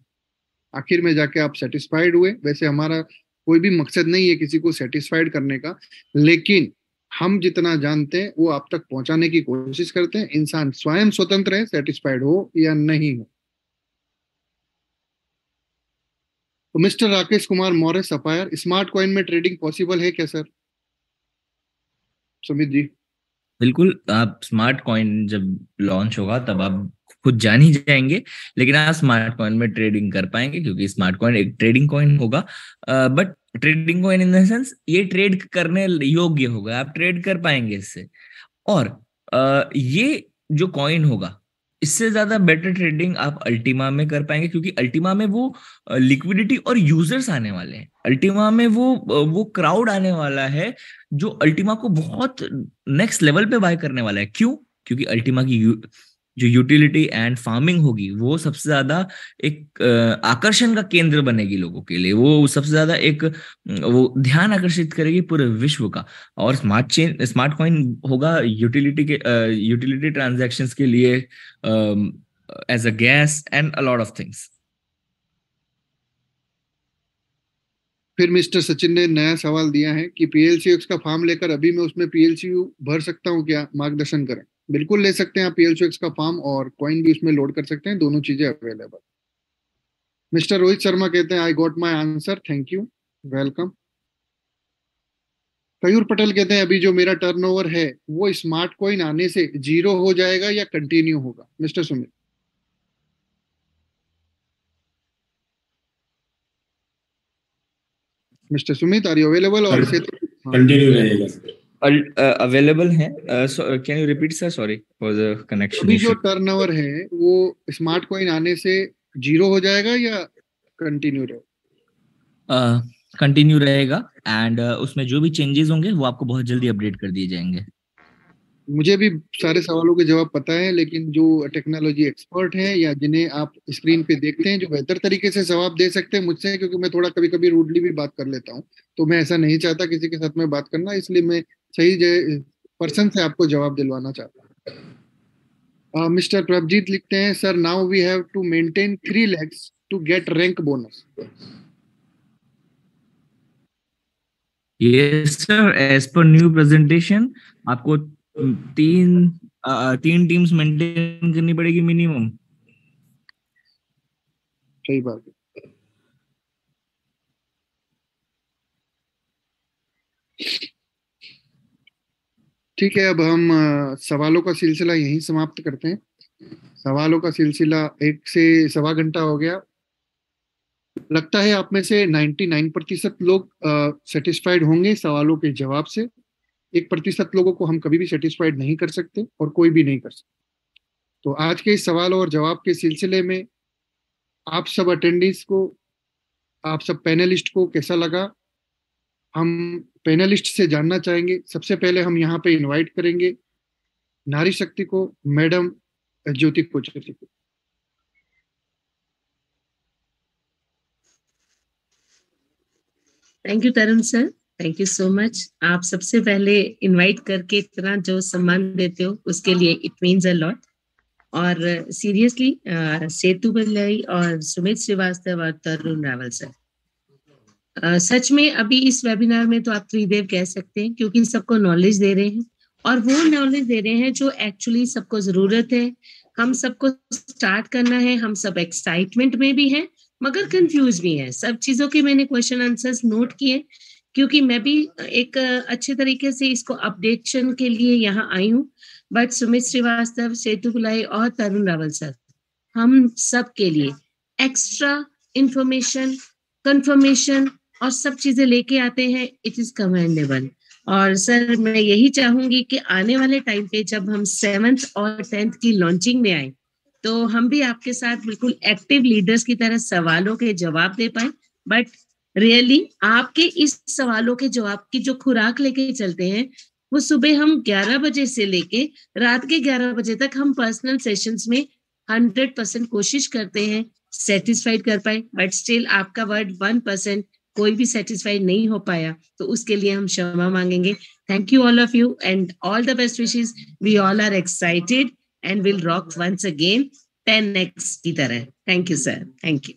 आखिर में जाके आप सेटिस्फाइड हुए। वैसे हमारा कोई भी मकसद नहीं है किसी को सेटिस्फाइड करने का, लेकिन हम जितना जानते हैं वो आप तक पहुंचाने की कोशिश करते हैं। इंसान स्वयं स्वतंत्र है, सेटिस्फाइड हो या नहीं हो। तो Mister Rakesh Kumar Maurya sapphire, smart coin में ट्रेडिंग पॉसिबल है क्या सर? सुमित जी। बिल्कुल, आप स्मार्ट कॉइन जब लॉन्च होगा तब आप खुद जान ही जाएंगे, लेकिन आप स्मार्ट कॉइन में ट्रेडिंग कर पाएंगे, क्योंकि स्मार्ट कॉइन एक ट्रेडिंग कॉइन होगा। But trading coin in the sense ये ट्रेड करने योग्य होगा, आप ट्रेड कर पाएंगे इससे। और ये जो कॉइन होगा, इससे ज्यादा बेटर ट्रेडिंग आप अल्टीमा में कर पाएंगे, क्योंकि अल्टीमा में वो लिक्विडिटी और यूजर्स आने वाले हैं। अल्टीमा में वो क्राउड आने वाला है जो अल्टीमा को बहुत नेक्स्ट लेवल पे बाय करने वाला है। क्यों? क्योंकि अल्टीमा की जो यूटिलिटी एंड फार्मिंग होगी वो सबसे ज्यादा एक आकर्षण का केंद्र बनेगी लोगों के लिए। वो सबसे ज्यादा एक वो ध्यान आकर्षित करेगी पूरे विश्व का। और स्मार्ट कॉइन होगा यूटिलिटी ट्रांजैक्शंस के लिए, as a gas and a lot of things. फिर मिस्टर सचिन ने नया सवाल दिया है कि पीएलसीएक्स का फॉर्म लेकर अभी मैं उसमें पीएलसीयू भर सकता हूँ क्या? मार्गदर्शन करें। बिल्कुल ले सकते हैं आप पीएलसीएक्स का फॉर्म, और कॉइन भी उसमें लोड कर सकते हैं, दोनों चीजें अवेलेबल। मिस्टर रोहित शर्मा कहते हैं I got my answer, thank you, welcome. Kayur Patel कहते हैं अभी जो मेरा टर्नओवर है वो स्मार्ट कॉइन आने से जीरो हो जाएगा या कंटिन्यू होगा? Mister Sumit. Mister Sumit are you available? और से कंटिन्यू रहेगा। अवेलेबल है। Can you repeat sir? Sorry for the connection अभी जो इशू। टर्नओवर है वो स्मार्ट कॉइन आने से जीरो हो जाएगा या कंटिन्यू रहेगा? कंटिन्यू रहेगा, एंड उसमें जो भी चेंजेस होंगे वो आपको बहुत जल्दी अपडेट कर दिए जाएंगे। मुझे भी सारे सवालों के जवाब पता है, लेकिन जो टेक्नोलॉजी एक्सपर्ट हैं या जिन्हें आप स्क्रीन पे देखते हैं जो बेहतर तरीके से जवाब दे सकते हैं मुझसे, क्योंकि मैं थोड़ा कभी कभी रूडली भी बात कर लेता हूँ, तो मैं ऐसा नहीं चाहता किसी के साथ में बात करना, इसलिए मैं सही पर्सन से आपको जवाब दिलवाना चाहता हूँ। मिस्टर प्रभजीत लिखते हैं sir now we have to maintain 3 legs to get rank bonus. Yes sir, as per new presentation आपको तीन टीम्स मेंटेन करनी पड़ेगी मिनिमम। सही बात है। ठीक है, अब हम सवालों का सिलसिला यहीं समाप्त करते हैं। सवालों का सिलसिला 1 से सवा घंटा हो गया। लगता है आप में से 99% लोग सेटिस्फाइड होंगे सवालों के जवाब से। 1% लोगों को हम कभी भी सेटिस्फाइड नहीं कर सकते, और कोई भी नहीं कर सकते। तो आज के इस सवाल और जवाब के सिलसिले में आप सब अटेंडीज को, आप सब पैनलिस्ट को कैसा लगा? हम पैनलिस्ट से जानना चाहेंगे। सबसे पहले हम यहाँ पे इनवाइट करेंगे नारी शक्ति को, मैडम ज्योति कोचरती को। Thank you Tarun sir, thank you so much. आप सबसे पहले इनवाइट करके इतना जो सम्मान देते हो उसके लिए इट मीन्स अ लॉट। और सीरियसली सेतु पिल्लाई और सुमित श्रीवास्तव और तरुण रावल सर, सच में अभी इस वेबिनार में तो आप त्रिदेव कह सकते हैं, क्योंकि सबको नॉलेज दे रहे हैं और वो नॉलेज दे रहे हैं जो एक्चुअली सबको जरूरत है। हम सबको स्टार्ट करना है, हम सब एक्साइटमेंट में भी हैं मगर कंफ्यूज भी हैं। सब चीजों के मैंने क्वेश्चन आंसर्स नोट किए, क्योंकि मैं भी एक अच्छे तरीके से इसको अपडेशन के लिए यहाँ आई हूँ। बट सुमित श्रीवास्तव, सेतु पिल्लाई और तरुण रावल सर, हम सब के लिए एक्स्ट्रा इंफॉर्मेशन, कंफर्मेशन और सब चीजें लेके आते हैं। It is commendable. और सर मैं यही चाहूंगी कि आने वाले टाइम पे जब हम 7th और 10th की लॉन्चिंग में आए तो हम भी आपके साथ बिल्कुल एक्टिव लीडर्स की तरह सवालों के जवाब दे पाए। बट रियली आपके इस सवालों के जवाब की जो खुराक लेके चलते हैं वो सुबह हम 11 बजे से लेके रात के 11 बजे तक हम पर्सनल सेशंस में 100% कोशिश करते हैं सेटिस्फाइड कर पाए। बट स्टिल आपका वर्ड 1% कोई भी सेटिस्फाइड नहीं हो पाया, तो उसके लिए हम क्षमा मांगेंगे। Thank you all of you and all the best wishes. We all are excited and will rock once again 10x की तरह। Thank you sir, thank you.